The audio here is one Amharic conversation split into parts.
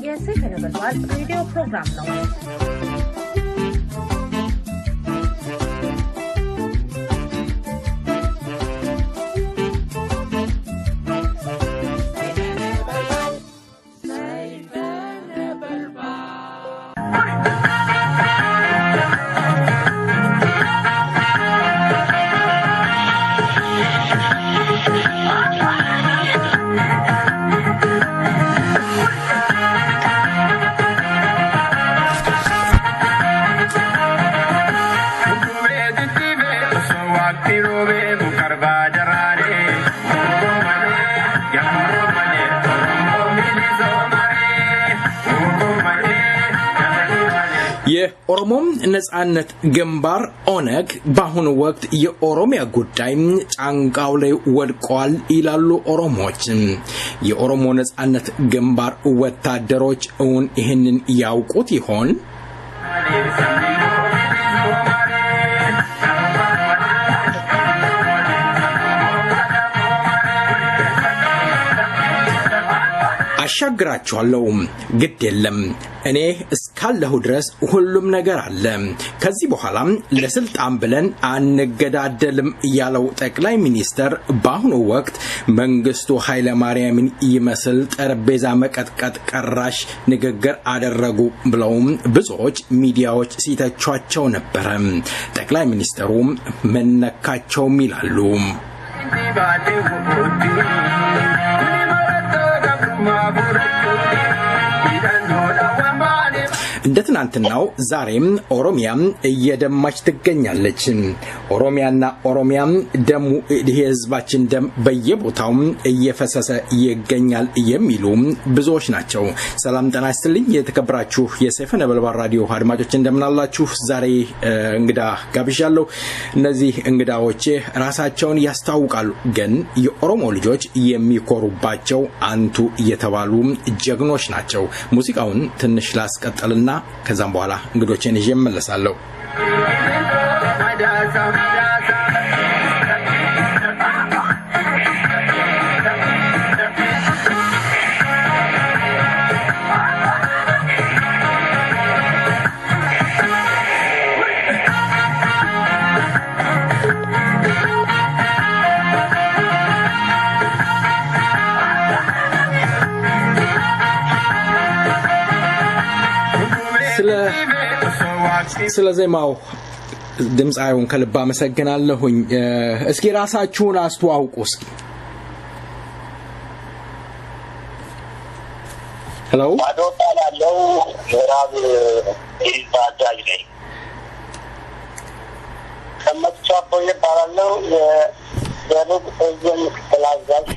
የሰይፈ ነበልባል ሬዲዮ ፕሮግራም ነው። የኦሮሞም ነጻነት ግንባር ኦነግ በአሁኑ ወቅት የኦሮሚያ ጉዳይ ጫንቃው ላይ ወድቋል ይላሉ ኦሮሞዎች። የኦሮሞ ነጻነት ግንባር ወታደሮች ይህንን ያውቁት ይሆን? አሻግራቸዋለሁ ግድ የለም እኔ እስካለሁ ድረስ ሁሉም ነገር አለ። ከዚህ በኋላ ለስልጣን ብለን አንገዳደልም ያለው ጠቅላይ ሚኒስተር በአሁኑ ወቅት መንግስቱ ኃይለ ማርያምን ይመስል ጠረጴዛ መቀጥቀጥ ቀራሽ ንግግር አደረጉ ብለው ብዙዎች ሚዲያዎች ሲተቿቸው ነበር። ጠቅላይ ሚኒስተሩ መነካቸው ይላሉ። እንደትናንትናው ዛሬም ኦሮሚያ እየደማች ትገኛለች። ኦሮሚያና ኦሮሚያ ደሙ የህዝባችን ደም በየቦታው እየፈሰሰ ይገኛል የሚሉ ብዙዎች ናቸው። ሰላም ጤና ይስጥልኝ የተከበራችሁ የሰይፈ ነበልባል ራዲዮ አድማጮች እንደምናላችሁ። ዛሬ እንግዳ ጋብዣለሁ። እነዚህ እንግዳዎች ራሳቸውን ያስተዋውቃሉ፣ ግን የኦሮሞ ልጆች የሚኮሩባቸው አንቱ የተባሉ ጀግኖች ናቸው። ሙዚቃውን ትንሽ ላስቀጥልና ከዛም በኋላ እንግዶችን ይዤ እመለሳለሁ። ስለዚህማው ድምጻዩን ከልባ መሰግናለሁኝ። እስኪ ራሳችሁን አስተዋውቁ እስኪ። ሄሎ አዶታላለው ምዕራብ ኢዛዳይ ነኝ። ከመቻፖ ይባላለው የደቡብ ዞን ክላዛሽ።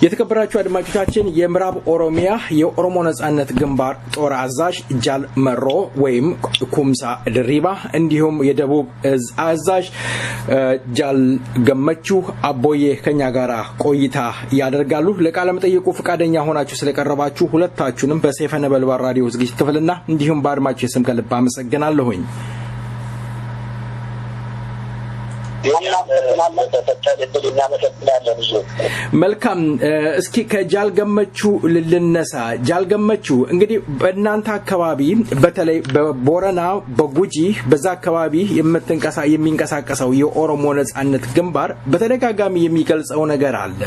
የተከበራችሁ አድማጮቻችን የምዕራብ ኦሮሚያ የኦሮሞ ነጻነት ግንባር ጦር አዛዥ ጃል መሮ ወይም ኩምሳ ድሪባ እንዲሁም የደቡብ እዝ አዛዥ ጃል ገመቹ አቦዬ ከኛ ጋር ቆይታ ያደርጋሉ። ለቃለ መጠይቁ ፈቃደኛ ሆናችሁ ስለቀረባችሁ ሁለታችሁንም በሰይፈ ነበልባል ራዲዮ ዝግጅት ክፍልና እንዲሁም በአድማጮች ስም ከልብ አመሰግናለሁኝ። መልካም እስኪ ከጃል ገመቹ ልነሳ። ጃል ገመቹ እንግዲህ በእናንተ አካባቢ በተለይ በቦረና በጉጂ በዛ አካባቢ የሚንቀሳቀሰው የኦሮሞ ነጻነት ግንባር በተደጋጋሚ የሚገልጸው ነገር አለ።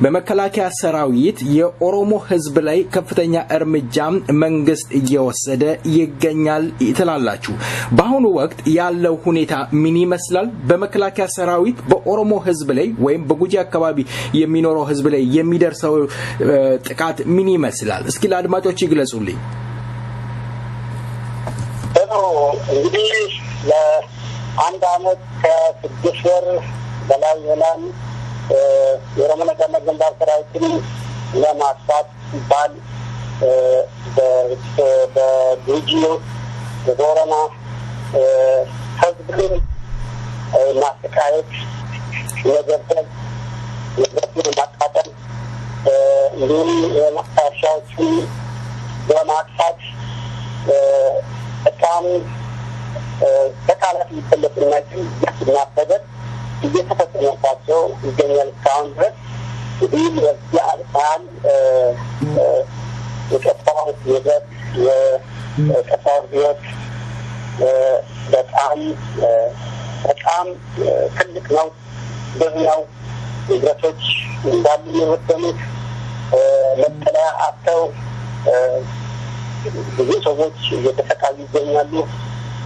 በመከላከያ ሰራዊት የኦሮሞ ህዝብ ላይ ከፍተኛ እርምጃ መንግስት እየወሰደ ይገኛል ይላላችሁ። በአሁኑ ወቅት ያለው ሁኔታ ምን ይመስላል? በመከላከያ ሰራዊት በኦሮሞ ህዝብ ላይ ወይም በጉጂ አካባቢ የሚኖረው ህዝብ ላይ የሚደርሰው ጥቃት ምን ይመስላል? እስኪ ለአድማጮች ይግለጹልኝ። እንግዲህ ለአንድ አመት ከ6 ወር በላይ ሆኗል የኦሮሞ ነጻነት ግንባር ሰራዊትን ለማጥፋት ሲባል በጉጂ በቦረና ህዝብን ማስቃየት መገደል ንብረቱን ማቃጠል እንዲሁም የማስታወሻዎችን በማጥፋት በጣም ተቃላፊ ይፈለጥናቸው ማበደል እየተፈጸመባቸው ይገኛል እስካሁን ድረስ። እንግዲህ በዚህ አንጻር የጠፋው ንብረት የጠፋው ሕይወት በጣም ትልቅ ነው፣ ብዙ ነው። ንብረቶች እንዳሉ የወደሙት መጠለያ አጥተው ብዙ ሰዎች እየተሰቃዩ ይገኛሉ።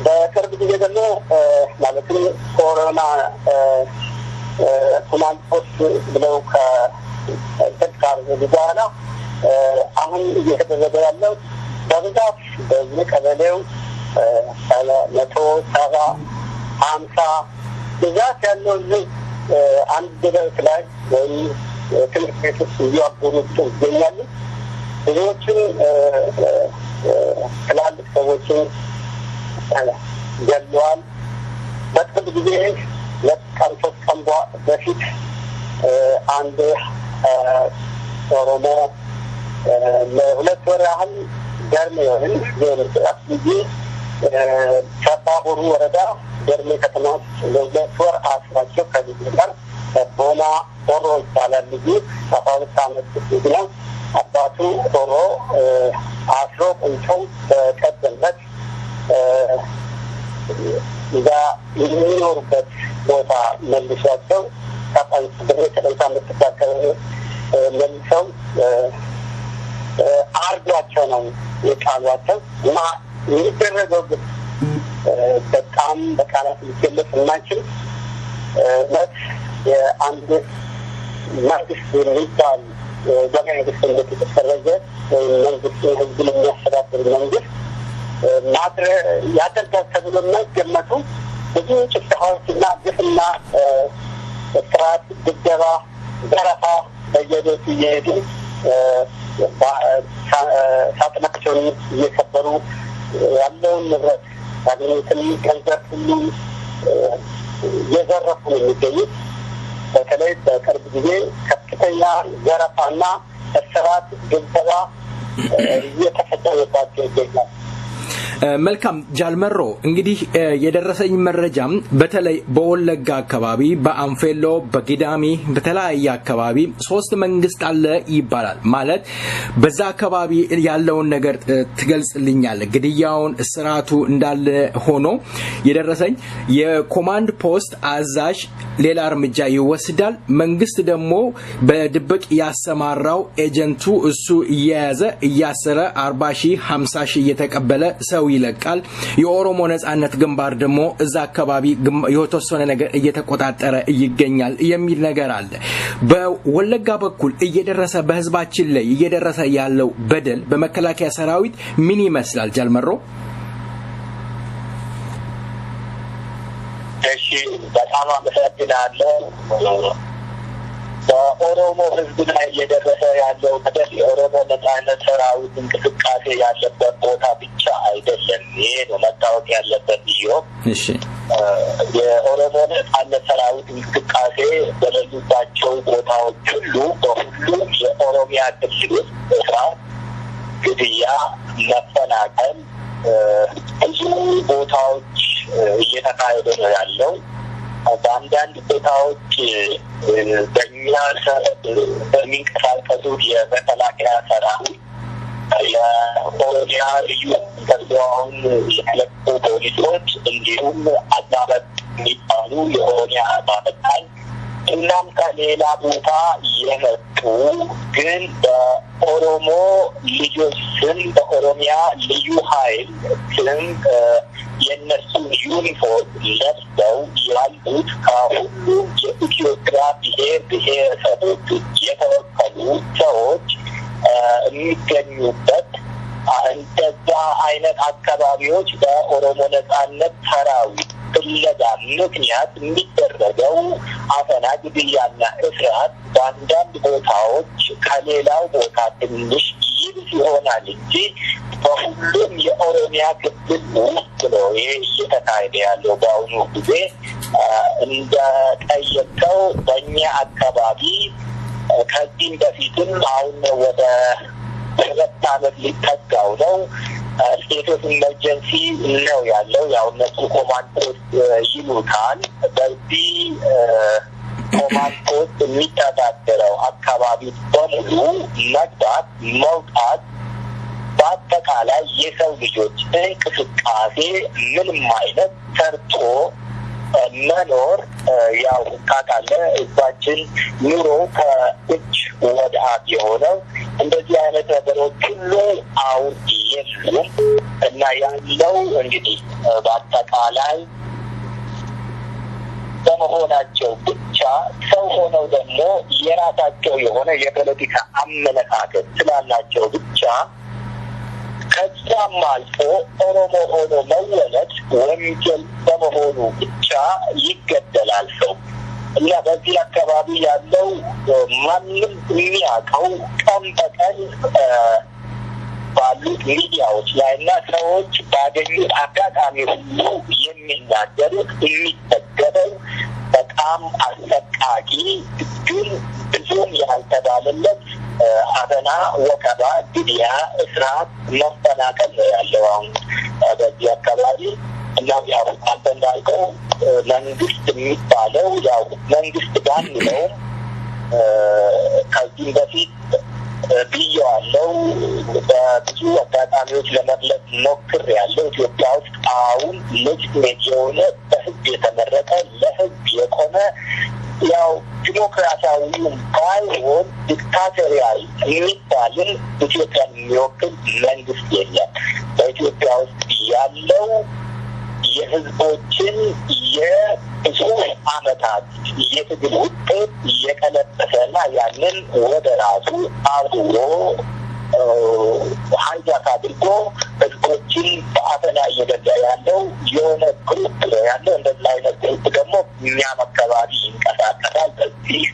በቅርብ ጊዜ ደግሞ ማለትም ኮሮና ኮማንድ ፖስት ብለው ከእንትን በኋላ አሁን እየተደረገ ያለው በብዛት በየቀበሌው 170 50 ብዛት ያለው ህዝብ አንድ ቤት ላይ ወይም ትምህርት ቤት ውስጥ እያጎሩ ይገኛሉ። ብዙዎችን ትላልቅ ሰዎችን ገለዋል። በቅርብ ጊዜ 2-3 ቀን በፊት አንድ ኦሮሞ ለ2 ወር ያህል ገርሜ ወይም ጊዜ ከባቡሩ ወረዳ ገርሜ ከተማ ውስጥ ለ2 ወር አስራቸው ከልጅ ጋር ቦና ኦሮ ይባላል። ልጁ 12 ዓመት ልጅ ነው። አባቱ ኦሮ አስሮ ቆይተው በቀደምነት እዛ የሚኖሩበት ቦታ መልሷቸው ከጠንሳ የምትባከረ መልሰው አርዷቸው ነው የቃሏቸው እና የሚደረገው ግን በጣም በቃላት ሊገለጽ የማይችል የአንድ መንግስት የሚባል በመንግስት እንደተፈረጀ መንግስት ህዝብን የሚያስተዳድር መንግስት ያደርጋል ተብሎ የማይገመቱ ብዙ ጭፍጨፋዎችና ግፍና ስርዓት፣ ድብደባ፣ ዘረፋ በየቤቱ እየሄዱ ሳጥናቸውን እየሰበሩ ያለውን ንብረት ያገኙትን ገንዘብ ሁሉ እየዘረፉ ነው የሚገኙት። በተለይ በቅርብ ጊዜ ከፍተኛ ዘረፋና እስራት፣ ድብደባ እየተፈጸመባቸው ይገኛል። መልካም ጃልመሮ፣ እንግዲህ የደረሰኝ መረጃም በተለይ በወለጋ አካባቢ፣ በአንፌሎ፣ በጊዳሚ በተለያየ አካባቢ 3 መንግስት አለ ይባላል። ማለት በዛ አካባቢ ያለውን ነገር ትገልጽልኛለህ? ግድያውን፣ እስራቱ እንዳለ ሆኖ የደረሰኝ የኮማንድ ፖስት አዛዥ ሌላ እርምጃ ይወስዳል። መንግስት ደግሞ በድብቅ ያሰማራው ኤጀንቱ እሱ እየያዘ እያሰረ 40 ሺህ 50 ሺህ እየተቀበለ ሰው ይለቃል። የኦሮሞ ነጻነት ግንባር ደግሞ እዛ አካባቢ የተወሰነ ነገር እየተቆጣጠረ ይገኛል የሚል ነገር አለ። በወለጋ በኩል እየደረሰ በህዝባችን ላይ እየደረሰ ያለው በደል በመከላከያ ሰራዊት ምን ይመስላል ጃልመሮ? እሺ፣ በጣም አመሰግናለሁ። በኦሮሞ ህዝብ ላይ እየደረሰ ያለው በደል የኦሮሞ ነጻነት ሰራዊት እንቅስቃሴ ያለበት ቦታ ብቻ አይደለም። ይሄ ነው መታወቅ ያለበት። እሺ፣ የኦሮሞ ነጻነት ሰራዊት እንቅስቃሴ በሌሉባቸው ቦታዎች ሁሉ በሁሉም የኦሮሚያ ክልል ውስጥ እስራት፣ ግድያ፣ መፈናቀል ብዙ ቦታዎች እየተካሄደ ነው ያለው። በአንዳንድ ቦታዎች በእኛ በሚንቀሳቀሱት የመከላከያ ሰራዊት የኦሮሚያ ልዩ ተቋም የተለቁ ፖሊሶች እንዲሁም አባበት የሚባሉ የኦሮሚያ አባበታል እናም ከሌላ ቦታ የመጡ ግን በኦሮሞ ልጆች ስም በኦሮሚያ ልዩ ኃይል ስም የእነሱን ዩኒፎርም ለብሰው ያሉት ከሁሉም የኢትዮጵያ ብሔረሰቦች የተወከሉ ሰዎች የሚገኙበት እንደዛ አይነት አካባቢዎች በኦሮሞ ነጻነት ሰራዊት ፍለጋ ምክንያት የሚደረገው አፈና፣ ግድያና እስራት በአንዳንድ ቦታዎች ከሌላው ቦታ ትንሽ ይብስ ይሆናል እንጂ በሁሉም የኦሮሚያ ክልል ውስጥ ነው ይሄ እየተካሄደ ያለው በአሁኑ ጊዜ። እንደጠየቀው በእኛ አካባቢ ከዚህም በፊትም አሁን ወደ 7 ዓመት ሊጠጋው ነው ስቴት ኦፍ ኢመርጀንሲ ነው ያለው። ያው እነሱ ኮማንድ ፖስት ይሉታል። በዚህ ኮማንድ ፖስት የሚተዳደረው አካባቢ በሙሉ መግባት መውጣት በአጠቃላይ የሰው ልጆች እንቅስቃሴ ምንም አይነት ሰርቶ መኖር ያው ታውቃለህ እባችን ኑሮ ከእጅ ወደ አፍ የሆነው እንደዚህ አይነት ነገሮች ሁሉ አሁን የሉም እና ያለው እንግዲህ በአጠቃላይ በመሆናቸው ብቻ ሰው ሆነው ደግሞ የራሳቸው የሆነ የፖለቲካ አመለካከት ስላላቸው ብቻ ከዛም አልፎ ኦሮሞ ሆኖ መወለድ ወንጀል በመሆኑ ብቻ ይገደላል ሰው እና በዚህ አካባቢ ያለው ማንም የሚያውቀው ቀን በቀን ባሉት ሚዲያዎች ላይ እና ሰዎች ባገኙት አጋጣሚ ሁሉ የሚናገሩት የሚጠገበው በጣም አሰቃቂ ግን ብዙም ያልተባለለት አፈና፣ ወከባ፣ ግድያ፣ እስራት፣ መፈናቀል ነው ያለው አሁን በዚህ አካባቢ እና ያው አንተ እንዳልከው መንግስት የሚባለው ያው መንግስት ባንለውም ከዚህ በፊት ብዬዋለሁ። በብዙ አጋጣሚዎች ለመግለጽ ሞክሬያለሁ። ኢትዮጵያ ውስጥ አሁን ሌጅትሜት የሆነ በህዝብ የተመረጠ ለህዝብ የቆመ ያው ዲሞክራሲያዊም ባይሆን ዲክታቶሪያል የሚባልን ኢትዮጵያን የሚወክል መንግስት የለም። በኢትዮጵያ ውስጥ ያለው የህዝቦችን የብዙ አመታት የትግል ውጤት እየቀለበሰና ያንን ወደ ራሱ አዙሮ ሀይጃክ አድርጎ ህዝቦችን በአፈና እየገዛ ያለው የሆነ ግሩፕ ነው ያለው። እንደዚህ አይነት ግሩፕ ደግሞ እኛም አካባቢ ይንቀሳቀሳል። በዚህ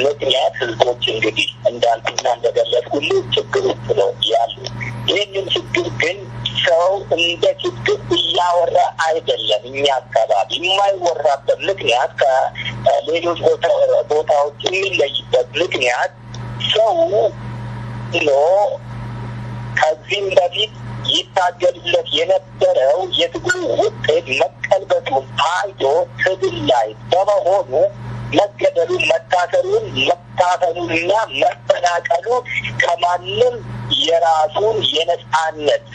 ምክንያት ህዝቦች እንግዲህ እንዳልኩና እንደገለጽኩል ችግር ውስጥ ነው ያሉ። ይህንን ችግር ግን ሰው እንደ ችግር እያወራ አይደለም። እኛ አካባቢ የማይወራበት ምክንያት ከሌሎች ቦታዎች የሚለይበት ምክንያት ሰው ከዚህም በፊት ይታገልለት የነበረው የትግሉ ውጤት መቀልበቱን አይቶ ትግል ላይ በመሆኑ መገደሉን፣ መታፈኑንና መፈናቀሉ ከማንም የራሱን የነጻነት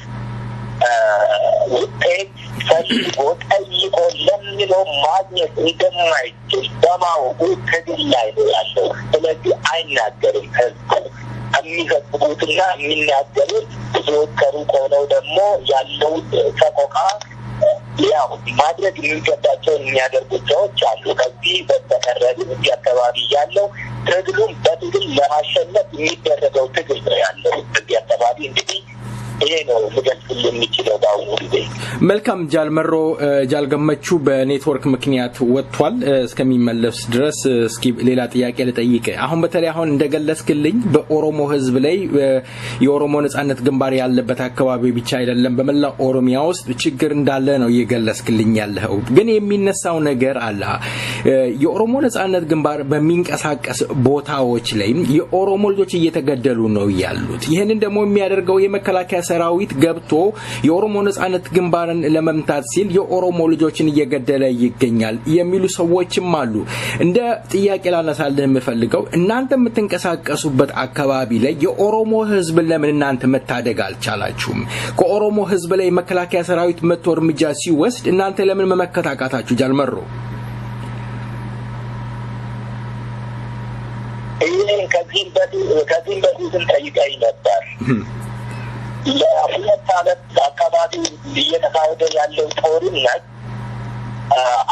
ውጤት ፈልጎ ጠይቆ ለምኖ ማግኘት እንደማይችል በማወቁ ትግል ላይ ነው ያለው። ስለዚህ አይናገርም። ህዝቡ የሚፈጽሙትና የሚናገሩት ብዙዎች ከሩቅ ሆነው ደግሞ ያለው ሰቆቃ ያው ማድረግ የሚገባቸውን የሚያደርጉት ሰዎች አሉ። ከዚህ በተቀረ እዚህ አካባቢ ያለው ትግሉም በትግል ለማሸነፍ የሚደረገው ትግል ነው ያለው እዚህ አካባቢ እንግዲህ ይሄ ነው ልገልጽ የሚችለው በአሁኑ ጊዜ። መልካም ጃል መሮ ጃል ገመቹ በኔትወርክ ምክንያት ወጥቷል እስከሚመለስ ድረስ እስኪ ሌላ ጥያቄ ልጠይቅ። አሁን በተለይ አሁን እንደገለጽክልኝ በኦሮሞ ህዝብ ላይ የኦሮሞ ነጻነት ግንባር ያለበት አካባቢ ብቻ አይደለም በመላ ኦሮሚያ ውስጥ ችግር እንዳለ ነው እየገለጽክልኝ ያለው። ግን የሚነሳው ነገር አለ። የኦሮሞ ነጻነት ግንባር በሚንቀሳቀስ ቦታዎች ላይ የኦሮሞ ልጆች እየተገደሉ ነው ያሉት። ይሄንን ደግሞ የሚያደርገው የመከላከያ ሰራዊት ገብቶ የኦሮሞ ነጻነት ግንባርን ለመምታት ሲል የኦሮሞ ልጆችን እየገደለ ይገኛል የሚሉ ሰዎችም አሉ። እንደ ጥያቄ ላነሳልህ የምፈልገው እናንተ የምትንቀሳቀሱበት አካባቢ ላይ የኦሮሞ ህዝብ ለምን እናንተ መታደግ አልቻላችሁም? ከኦሮሞ ህዝብ ላይ መከላከያ ሰራዊት መጥቶ እርምጃ ሲወስድ እናንተ ለምን መመከት አቃታችሁ? ጃል መሮ ከዚህም በፊት ጠይቀኝ ነበር። ለሁለት ዓመት አካባቢ እየተካሄደ ያለው ጦርነት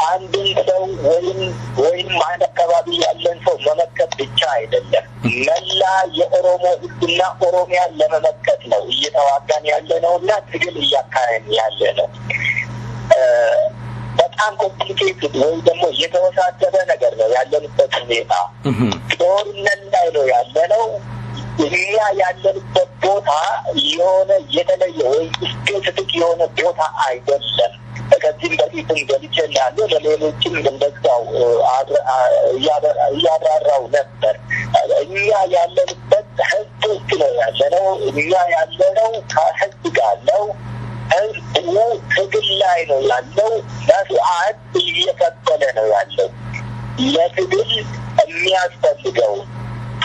አንድን ሰው ወይም አንድ አካባቢ ያለን ሰው መመከት ብቻ አይደለም፣ መላ የኦሮሞ ህዝብና ኦሮሚያን ለመመከት ነው እየተዋጋን ያለ ነው እና ትግል እያካሄድን ያለ ነው። በጣም ኮምፕሊኬትድ ወይ ደግሞ የተወሳሰበ ነገር ነው ያለንበት ሁኔታ። ጦርነት ላይ ነው ያለነው። እኛ ያለንበት ቦታ የሆነ የተለየ ወይ ስፔሲፊክ የሆነ ቦታ አይደለም። ከዚህም በፊትም ገልጬልሃለሁ፣ ለሌሎችም እንደዛው እያብራራው ነበር። እኛ ያለንበት ህዝብ ነው ያለው እኛ ያለነው ከህዝብ ጋር ነው ህዝቡ ትግል ላይ ነው ያለው መስዋዕት እየከፈለ ነው ያለው ለትግል የሚያስፈልገው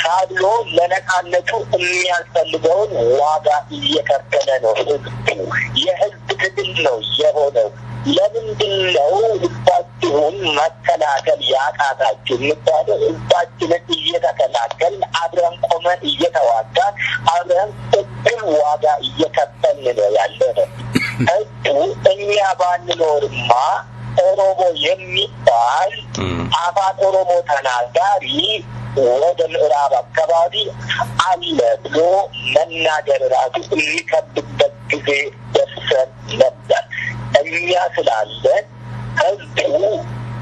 ታብሎ ለነጻነቱ የሚያስፈልገውን ዋጋ እየከፈለ ነው ህዝቡ የህዝብ ትግል ነው የሆነው ለምንድነው ህዝባችሁን መከላከል ያቃታችሁ ምባለው ህዝባችንን እየተከላከል አብረን ቆመን እየተዋጋን አብረን ትግል ዋጋ እየከፈልን ነው ያለነው ህዝቡ እኛ ባንኖርማ ኦሮሞ የሚባል አፋን ኦሮሞ ተናጋሪ ወደ ምዕራብ አካባቢ አለ ብሎ መናገር ራሱ የሚከብድበት ጊዜ ደርሰን ነበር እኛ ስላለን ህዝቡ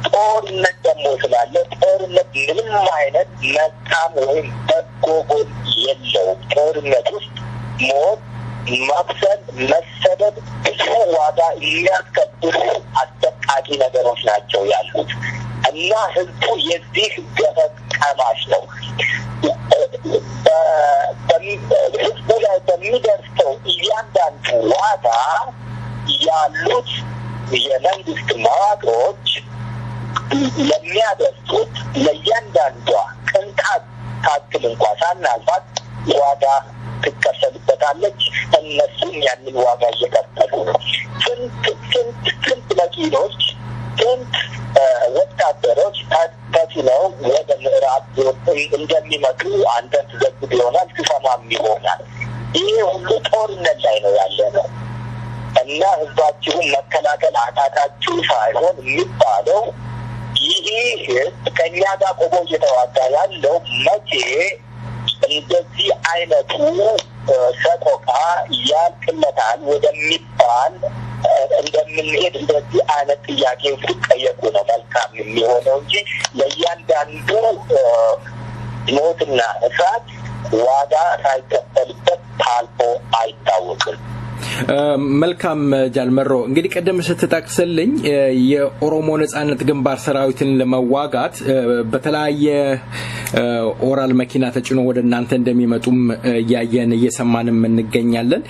ጦርነት ደግሞ ስላለ ጦርነት ምንም አይነት መልካም ወይም በጎ ጎን የለውም ጦርነት ውስጥ ሞት መብሰል መሰደድ ብዙ ዋጋ የሚያስከብሩ አስጠቃቂ ነገሮች ናቸው ያሉት እና ህዝቡ የዚህ ገፈት ቀማሽ ነው ህዝቡ ላይ በሚደርሰው እያንዳንዱ ዋጋ ያሉት የመንግስት መዋቅሮች ለሚያደርሱት ለእያንዳንዷ ቅንጣት ታክል እንኳ ሳናልፋት ዋጋ ትከፈልበታለች እነሱም ያንን ዋጋ እየከፈሉ ነው ስንት መኪኖች ስንት ወታደሮች ተጭነው ወደ ምዕራብ እንደሚመጡ አንተን ትዘግብ ይሆናል ትሰማም ይሆናል ይህ ሁሉ ጦርነት ላይ ነው ያለ ነው እና ህዝባችሁን መከላከል አቃታችሁ ሳይሆን የሚባለው ይሄ ህዝብ ከእኛ ጋር ቆሞ እየተዋጋ ያለው መቼ እንደዚህ አይነቱ ሰቆቃ ያልቅለታል ወደሚባል እንደምንሄድ እንደዚህ አይነት ጥያቄ ሲጠየቁ ነው መልካም የሚሆነው እንጂ ለእያንዳንዱ ሞትና እሳት ዋጋ ሳይከፈልበት ታልፎ አይታወቅም መልካም ጃል መሮ እንግዲህ ቀደም ስትጠቅስልኝ የኦሮሞ ነጻነት ግንባር ሰራዊትን ለመዋጋት በተለያየ ኦራል መኪና ተጭኖ ወደ እናንተ እንደሚመጡም ያየን እየሰማንም እንገኛለን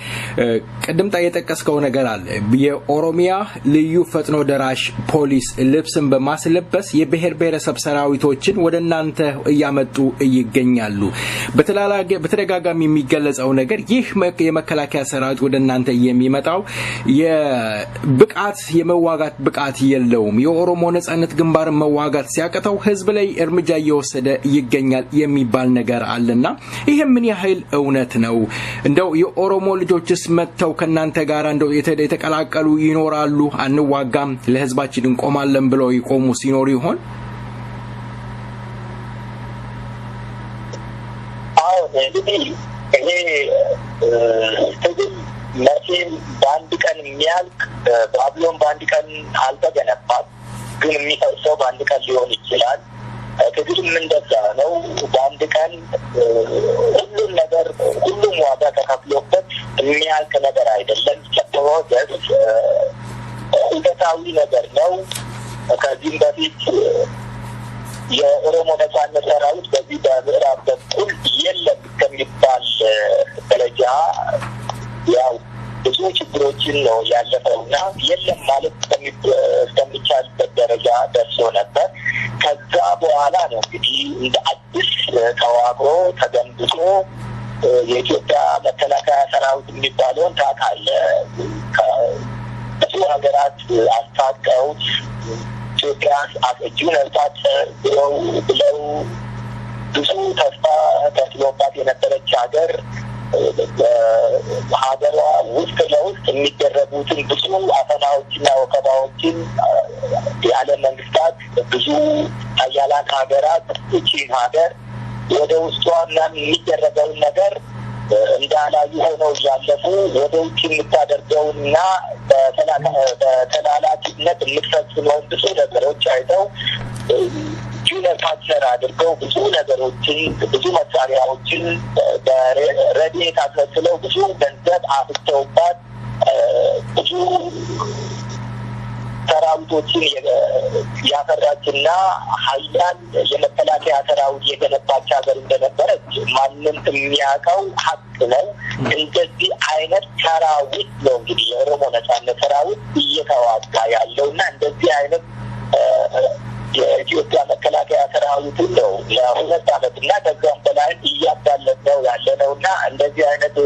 ቀደም ጠየቀስከው ነገር አለ የኦሮሚያ ልዩ ፈጥኖ ደራሽ ፖሊስ ልብስን በማስለበስ የብሔር ብሔረሰብ ሰራዊቶችን ወደ እናንተ እያመጡ ይገኛሉ በተደጋጋሚ የሚገለጸው ነገር ይህ የመከላከያ ሰራዊት ወደ እናንተ የሚመጣው የብቃት የመዋጋት ብቃት የለውም የኦሮሞ ነጻነት ግንባር መዋጋት ሲያቀተው ህዝብ ላይ እርምጃ እየወሰደ ይገኛል የሚባል ነገር አለና ይሄ ምን ያህል እውነት ነው እንደው የኦሮሞ ልጆችስ መተው ከናንተ ጋር እንደው የተቀላቀሉ ይኖራሉ አንዋጋም ለህዝባችን እንቆማለን ብለው ይቆሙ ሲኖር ይሆን አዎ ይሄ መቼም በአንድ ቀን የሚያልቅ ባቢሎን በአንድ ቀን አልተገነባም ግን የሚፈርሰው በአንድ ቀን ሊሆን ይችላል ትግልም እንደዛ ነው በአንድ ቀን ሁሉም ነገር ሁሉም ዋጋ ተከፍሎበት የሚያልቅ ነገር አይደለም ፕሮሰስ ሂደታዊ ነገር ነው ከዚህም በፊት የኦሮሞ ነጻነት ሰራዊት በዚህ በምዕራብ በኩል የለም ከሚባል ደረጃ ያው ብዙ ችግሮችን ነው ያለፈውና የለም ማለት እስከሚቻልበት ደረጃ ደርሶ ነበር ከዛ በኋላ ነው እንግዲህ እንደ አዲስ ተዋቅሮ ተገንብቶ የኢትዮጵያ መከላከያ ሰራዊት የሚባለውን ታውቃለህ ብዙ ሀገራት አስታጥቀው ኢትዮጵያ አስእጁን እርታት ብለው ብዙ ተስፋ ተስሎባት የነበረች ሀገር ሀገሯ ውስጥ ለውስጥ የሚደረጉትን ብዙ አፈናዎችና ወከባዎችን የዓለም መንግስታት ብዙ ሀያላን ሀገራት እቺን ሀገር ወደ ውስጧና የሚደረገውን ነገር እንዳላዩ ሆነው እያለፉ ወደ ውጭ የምታደርገውና በተላላኪነት የምትፈጽመውን ብዙ ነገሮች አይተው ጁነታቸር አድርገው ብዙ ነገሮችን ብዙ መሳሪያዎችን በረድኤት አስመስለው ብዙ ገንዘብ አፍተውባት ብዙ ሰራዊቶችን ያፈራችና ኃያል የመከላከያ ሰራዊት የገነባች ሀገር እንደነበረች ማንም የሚያውቀው ሀቅ ነው። እንደዚህ አይነት ሰራዊት ነው እንግዲህ የኦሮሞ ነጻነት ሰራዊት እየተዋጋ ያለውና እንደዚህ አይነት የኢትዮጵያ መከላከያ ሰራዊት ነው ለሁለት ዓመትና ከዛም በላይ እያዳለነው ያለነውና እንደዚህ አይነት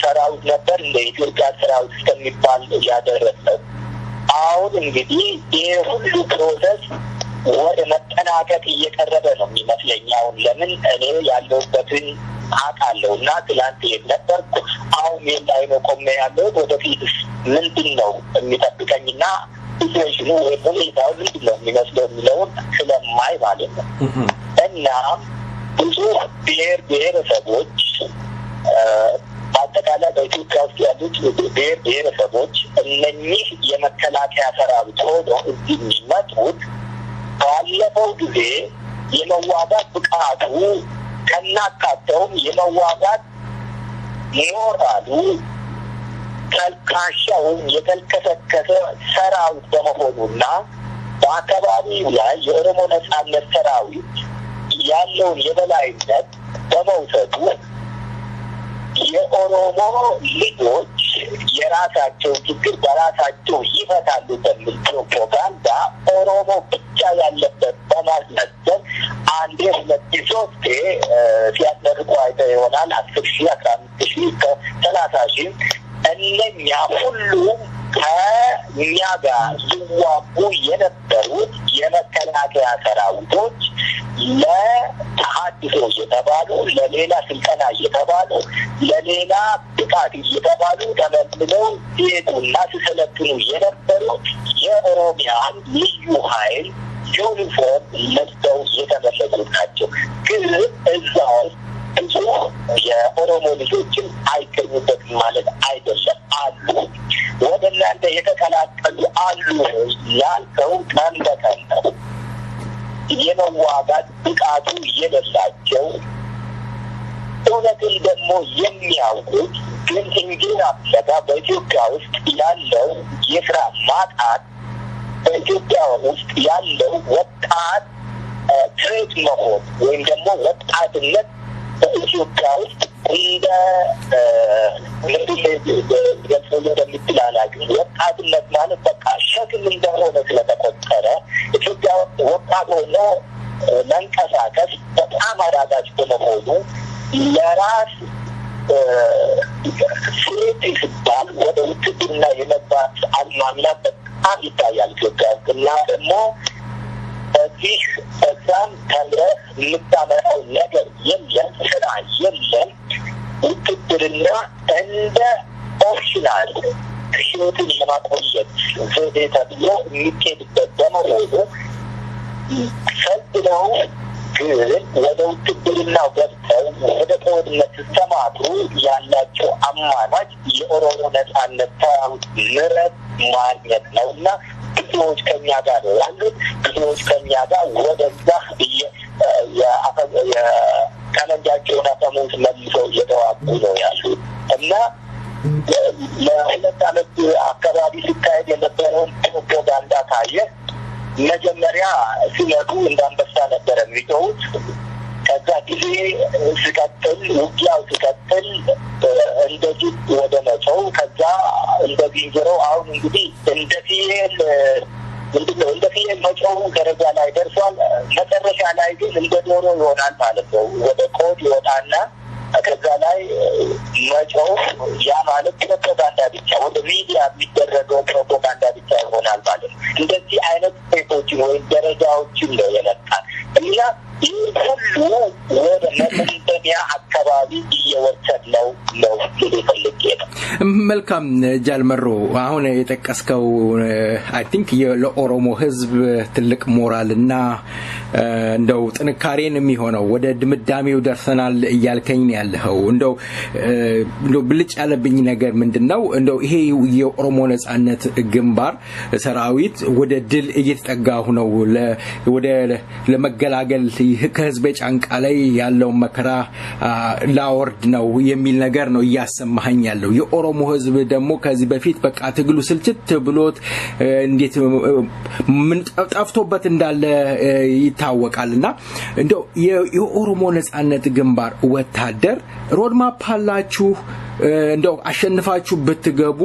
ሰራዊት ነበር እንደ ኢትዮጵያ ሰራዊት እስከሚባል ያደረሰው። አሁን እንግዲህ ይህ ሁሉ ፕሮሰስ ወደ መጠናቀቅ እየቀረበ ነው የሚመስለኝ። አሁን ለምን እኔ ያለሁበትን አውቃለሁና ትላንት የት ነበርኩ፣ አሁን የት ላይ ነው ቆሜ ያለሁት፣ ወደፊት ምንድን ነው የሚጠብቀኝና ሲቹዌሽኑ ወይ ሁኔታው ምንድን ነው የሚመስለው የሚለውን ስለማይ ማለት ነው። እና ብዙ ብሔር ብሔረሰቦች አጠቃላይ በኢትዮጵያ ውስጥ ያሉት ብሔር ብሔረሰቦች እነኚህ የመከላከያ ሰራዊት ሆኖ እዚህ የሚመጡት ባለፈው ጊዜ የመዋጋት ብቃቱ ከናካተውም የመዋጋት ሞራሉ ተልካሻውን የተልከሰከሰ ሰራዊት በመሆኑና በአካባቢው ላይ የኦሮሞ ነጻነት ሰራዊት ያለውን የበላይነት በመውሰዱ የኦሮሞ ልጆች የራሳቸው ችግር በራሳቸው ይፈታሉ በሚል ፕሮፓጋንዳ ኦሮሞ ብቻ ያለበት በማስመሰል አንዴ 2-3 ሲያስመርቁ አይተህ ይሆናል። 10,000 15,000 30,000 እነኛ ሁሉም ከእኛ ጋር ይዋጉ የነበሩት የመከላከያ ሰራዊቶች ለተሐድሶ እየተባሉ ለሌላ ስልጠና እየተባሉ ለሌላ ብቃት እየተባሉ ተመልምለው ሲሄዱና ሲሰለጥኑ የነበሩት የኦሮሚያን ልዩ ኃይል ዩኒፎርም ለብሰው የተመለሱት ናቸው። ግን እዛው ብዙ የኦሮሞ ልጆችን አይገኙበትም ማለት አይደለም። አሉ ወደ እናንተ የተቀላቀሉ አሉ ያልከው ቀን በቀን ነው። የመዋጋት ብቃቱ የሌላቸው እውነትን ደግሞ የሚያውቁት ግን እንጀራ ፍለጋ በኢትዮጵያ ውስጥ ያለው የስራ ማጣት በኢትዮጵያ ውስጥ ያለው ወጣት ትሬት መሆን ወይም ደግሞ ወጣትነት በኢትዮጵያ ውስጥ እንደ ገልጾ እንደሚችል አላውቅም። ወጣትነት ማለት በቃ ሸክም እንደሆነ ስለተቆጠረ ኢትዮጵያ ወጣት ሆኖ መንቀሳቀስ በጣም አዳጋች በመሆኑ ለራስ ስሌት ሲባል ወደ ውትድርና የመግባት አዝማሚያ በጣም ይታያል ኢትዮጵያ ውስጥ እና ደግሞ በዚህ በዛም ተምረህ የምታመጣው ነገር የለም፣ ስራ የለም። ውትድርና እንደ ኦፕሽናል ህይወትን የማቆየት ዘዴ ተብሎ የሚኬድበት በመሆኑ ሰልጥነው ግን ወደ ውትድርናው ገብተው ወደ ጦርነት ሲሰማሩ ያላቸው አማራጭ የኦሮሞ ነጻነት ሰራዊት ምህረት ማግኘት ነው እና ብዙዎች ከኛ ጋር ነው ያሉት። ብዙዎች ከኛ ጋር ወደዛ የጠመንጃቸውን አፈሙዝ መልሰው እየተዋጉ ነው ያሉት እና ለሁለት ዓመት አካባቢ ሲካሄድ የነበረውን ፕሮፓጋንዳ ካየ መጀመሪያ ሲመጡ እንዳንበሳ ነበረ የሚጮሁት። ከዛ ጊዜ ሲቀጥል ውጊያው ሲቀጥል እንደዚህ ወደ መጮው፣ ከዛ እንደ ዝንጀሮ አሁን እንግዲህ እንደ ፍየል ምንድነው እንደ ፍየል መጮው ደረጃ ላይ ደርሷል። መጨረሻ ላይ ግን እንደ ዶሮ ይሆናል ማለት ነው። ወደ ቆድ ይወጣና ከዛ ላይ መጮው ያ ማለት ፕሮፓጋንዳ ብቻ ወደ ሚዲያ የሚደረገው ፕሮፓጋንዳ ብቻ ይሆናል ማለት ነው። እንደዚህ አይነት ስቴቶችን ወይም ደረጃዎችን ነው የመጣል እና ይህ ሁሉ ወደ መደምደሚያ አካባቢ እየወሰድ ነው ፈልጌ ነው። መልካም ጃል መሮ፣ አሁን የጠቀስከው አይ ቲንክ ለኦሮሞ ህዝብ ትልቅ ሞራልና እንደው ጥንካሬን የሚሆነው ወደ ድምዳሜው ደርሰናል እያልከኝ ያለው እንደው ብልጭ ያለብኝ ነገር ምንድነው እንደው ይሄ የኦሮሞ ነጻነት ግንባር ሰራዊት ወደ ድል እየተጠጋሁ ነው ወደ ለመገላገል ከህዝብ ጫንቃ ላይ ያለው መከራ ላወርድ ነው የሚል ነገር ነው እያሰማኸኝ ያለው የኦሮሞ ህዝብ ደግሞ ከዚህ በፊት በቃ ትግሉ ስልችት ብሎት እንዴት ምን ጠፍቶበት እንዳለ ይታወቃልና እንደው የኦሮሞ ነጻነት ግንባር ወታደር ሮድማፕ አላችሁ እንደው አሸንፋችሁ ብትገቡ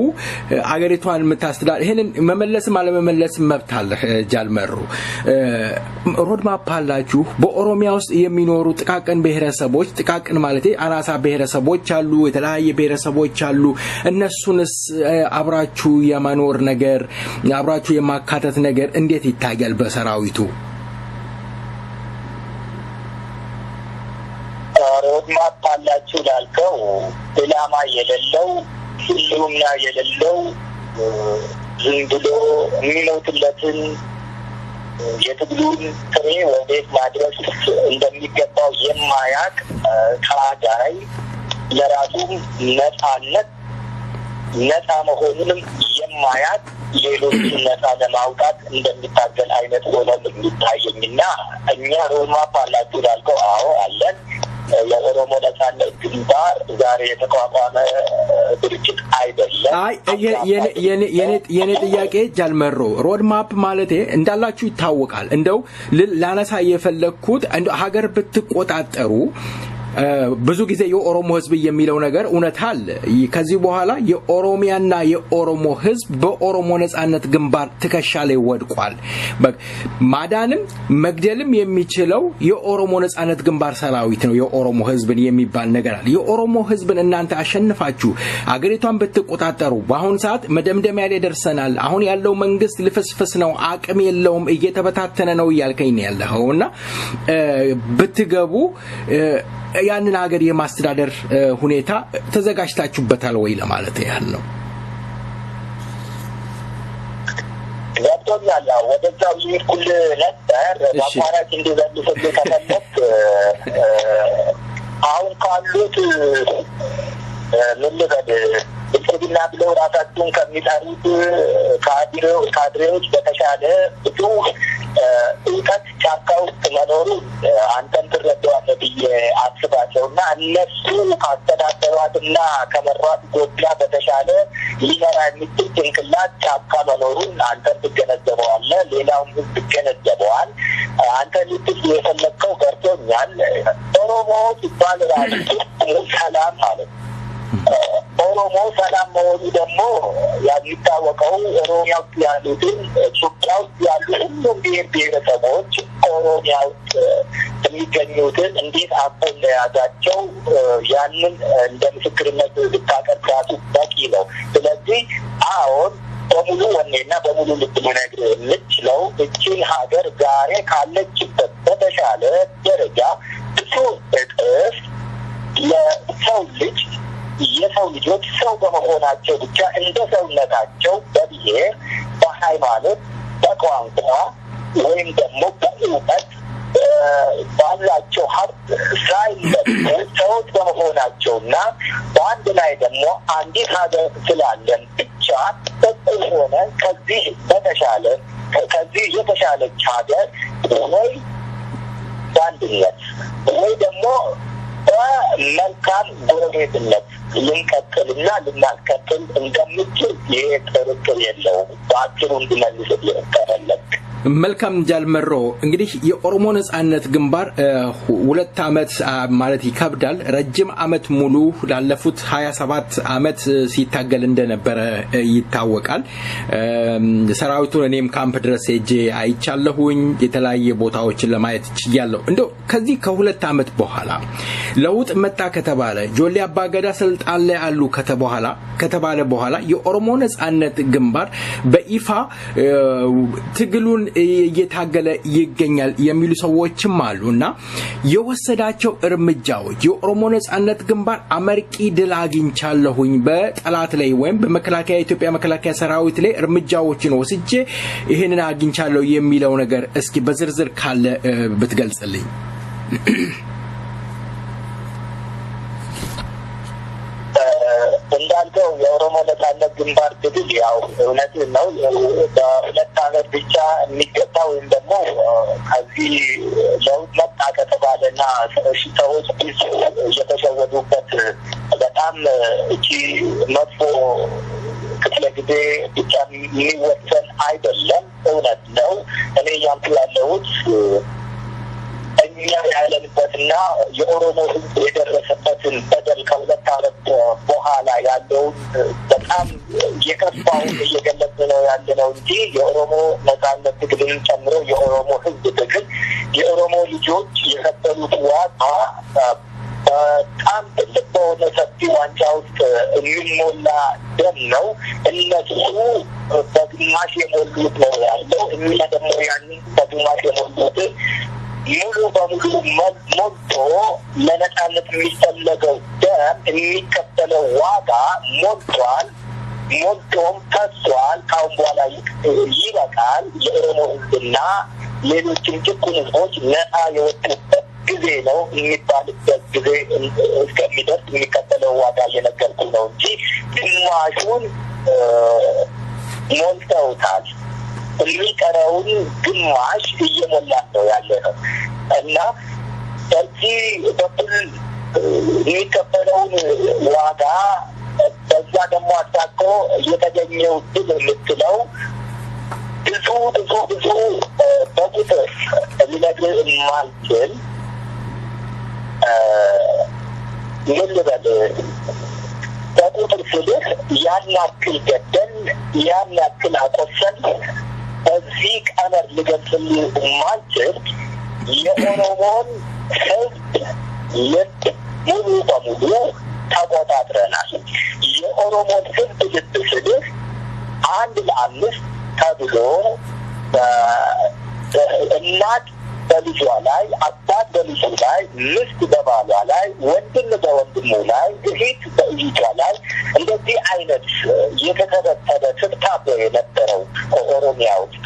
አገሪቷን መታስተዳደር ይሄንን መመለስም አለመመለስም መብት አለ ጃል መርሩ ሮድማፕ አላችሁ በኦሮሚያ ውስጥ የሚኖሩ ጥቃቅን ብሔረሰቦች ጥቃቅን ማለት አናሳ ብሔረሰቦች አሉ የተለያየ ብሔረሰቦች አሉ እነሱንስ አብራችሁ የማኖር ነገር አብራችሁ የማካተት ነገር እንዴት ይታያል በሰራዊቱ ሮድማፕ አላችሁ ላልከው ኢላማ የሌለው ሁሉና የሌለው ዝም ብሎ የሚሞትለትን የትግሉን ፍሬ ወዴት ማድረስ እንደሚገባው የማያቅ ታጋይ ለራሱም ነፃነት ነፃ መሆኑንም የማያቅ ሌሎችን ነፃ ለማውጣት እንደሚታገል አይነት ሆኖ የሚታየኝና እኛ ሮድማፕ አላችሁ ላልከው አዎ አለን የኦሮሞ ነጻነት ግንባር ዛሬ የተቋቋመ ድርጅት አይደለም አይ የኔ ጥያቄ ጃልመሮ ሮድማፕ ማለት እንዳላችሁ ይታወቃል እንደው ላነሳ የፈለኩት እንደው ሀገር ብትቆጣጠሩ ብዙ ጊዜ የኦሮሞ ህዝብ የሚለው ነገር እውነት አለ ከዚህ በኋላ የኦሮሚያና የኦሮሞ ህዝብ በኦሮሞ ነጻነት ግንባር ትከሻ ላይ ወድቋል ማዳንም መግደልም የሚችለው የኦሮሞ ነጻነት ግንባር ሰራዊት ነው የኦሮሞ ህዝብን የሚባል ነገር አለ የኦሮሞ ህዝብን እናንተ አሸንፋችሁ አገሪቷን ብትቆጣጠሩ በአሁን ሰዓት መደምደሚያ ላይ ደርሰናል አሁን ያለው መንግስት ልፍስፍስ ነው አቅም የለውም እየተበታተነ ነው ያልከኝ ነው ያለውና ብትገቡ ያንን ሀገር የማስተዳደር ሁኔታ ተዘጋጅታችሁበታል ወይ ለማለት ያህል ነው ወጥቶኛል ወደዛው ይልኩል ነበር ባቋራጭ እንደዘልፍ ከተመለስ አሁን ካሉት ምን ልበል እጥብና ብለው ራሳቸውን ከሚጠሩት ካድሬዎች በተሻለ ብዙ እውቀት ጫካ ውስጥ መኖሩ አንተን ትረዳዋለህ ብዬ አስባቸውና እነሱ ካስተዳደሯትና ከመሯት ኢትዮጵያ በተሻለ ሊመራ የሚችል ጭንቅላት ጫካ መኖሩን አንተን ትገነዘበዋለህ ሌላውም ህዝብ ይገነዘበዋል አንተ ልትል የፈለግከው ገብቶኛል ኦሮሞ ሲባል ራሱ ሰላም ማለት ኦሮሞ ሰላም መሆኑ ደግሞ የሚታወቀው ኦሮሚያ ውስጥ ያሉትን ኢትዮጵያ ውስጥ ያሉ ሁሉም ብሔር ብሔረሰቦች ኦሮሚያ ውስጥ የሚገኙትን እንዴት አቦ እንደያዛቸው ያንን እንደ ምስክርነት ልታቀርባቱ በቂ ነው ስለዚህ አሁን በሙሉ ወኔና በሙሉ ልብ ልነግርህ የምችለው እችን ሀገር ዛሬ ካለችበት በተሻለ ደረጃ ብዙ እጥፍ ለሰው ልጅ የሰው ልጆች ሰው በመሆናቸው ብቻ እንደ ሰውነታቸው በብሔር በሃይማኖት በቋንቋ ወይም ደግሞ በእውቀት ባላቸው ሀብት ሳይለዩ ሰዎች በመሆናቸውና በአንድ ላይ ደግሞ አንዲት ሀገር ስላለን ብቻ እኩል ሆነ ከዚህ በተሻለ ከዚህ የተሻለች ሀገር ወይ በአንድነት ወይ ደግሞ በመልካም ጎረቤትነት ልንቀጥልና ልናስቀጥል እንደምችል ይሄ ጥርጥር የለውም በአጭሩ እንድመልስ ከፈለግ መልካም ጃልመሮ እንግዲህ የኦሮሞ ነጻነት ግንባር 2 አመት ማለት ይከብዳል ረጅም አመት ሙሉ ላለፉት 27 አመት ሲታገል እንደነበረ ይታወቃል ሰራዊቱን እኔም ካምፕ ድረስ ሄጄ አይቻለሁኝ የተለያየ ቦታዎችን ለማየት ይችላልው እንደው ከዚህ ከ2 አመት በኋላ ለውጥ መጣ ከተባለ ጆሊ አባገዳ ስልጣን ላይ አሉ ከተባለ በኋላ የኦሮሞ ነጻነት ግንባር በኢፋ ትግሉን እየታገለ ይገኛል የሚሉ ሰዎችም አሉና የወሰዳቸው እርምጃዎች የኦሮሞ ነጻነት ግንባር አመርቂ ድል አግኝቻለሁኝ በጠላት ላይ ወይም በመከላከያ ኢትዮጵያ መከላከያ ሰራዊት ላይ እርምጃዎችን ወስጄ ይሄንን አግኝቻለሁ የሚለው ነገር እስኪ በዝርዝር ካለ ብትገልጽልኝ እንዳልከው የኦሮሞ ነጻነት ግንባር ትግል ያው እውነት ነው በ2 አመት ብቻ የሚገባ ወይም ደግሞ ከዚህ ለውጥ መጣ ከተባለ እና ሰዎች እየተሸወዱበት በጣም እቺ መጥፎ ክፍለ ጊዜ ብቻ የሚወሰን አይደለም። እውነት ነው። እኔ ያልኩ ያለሁት እኛ ያለንበትና የኦሮሞ ሕዝብ የደረሰበትን በደል ከሁለት ዓመት በኋላ ያለውን በጣም የከፋውን እየገለጽ ነው ያለነው እንጂ የኦሮሞ ነጻነት ትግልን ጨምሮ የኦሮሞ ሕዝብ ትግል የኦሮሞ ልጆች የከፈሉት ዋጋ በጣም ትልቅ በሆነ ሰፊ ዋንጫ ውስጥ የሚሞላ ደም ነው። እነሱ በግማሽ የሞሉት ነው ያለው። እኛ ደግሞ ያንን በግማሽ የሞሉት ሙሉ በሙሉ ሞልቶ ለነጻነት የሚፈለገው ደም የሚከፈለው ዋጋ ሞልቷል። ሞልቶም ፈሷል። ካሁን በኋላ ይበቃል። የኦሮሞ ሕዝብና ሌሎችም ጭቁን ሕዝቦች ነጻ የወጡበት ጊዜ ነው የሚባልበት ጊዜ እስከሚደርስ የሚከፈለው ዋጋ እየነገርኩ ነው እንጂ ግማሹን ሞልተውታል። የሚቀረውን ግማሽ እየሞላን ነው ያለ ነው እና በዚህ በኩል የሚከፈለውን ዋጋ በዛ ደግሞ አሳኮ እየተገኘው ድል የምትለው ብዙ በቁጥር ሊነግር የማልችል ምን ልበል በቁጥር ስልህ ያን ያክል ገደል ያን ያክል አቆሰል በዚህ ቀመር ልገልጽልህ የማልችል የኦሮሞን ሕዝብ ልብ ሙሉ በሙሉ ተቆጣጥረናል። የኦሮሞን ሕዝብ ልብ ስልህ 1:5 ተብሎ እናት በልጇ ላይ፣ አባት በልጁ ላይ፣ ሚስት በባሏ ላይ፣ ወንድም በወንድሙ ላይ፣ እህት በእህቷ ላይ እንደዚህ አይነት የተተበተበ ትብታብ የነበረው ኦሮሚያ ውስጥ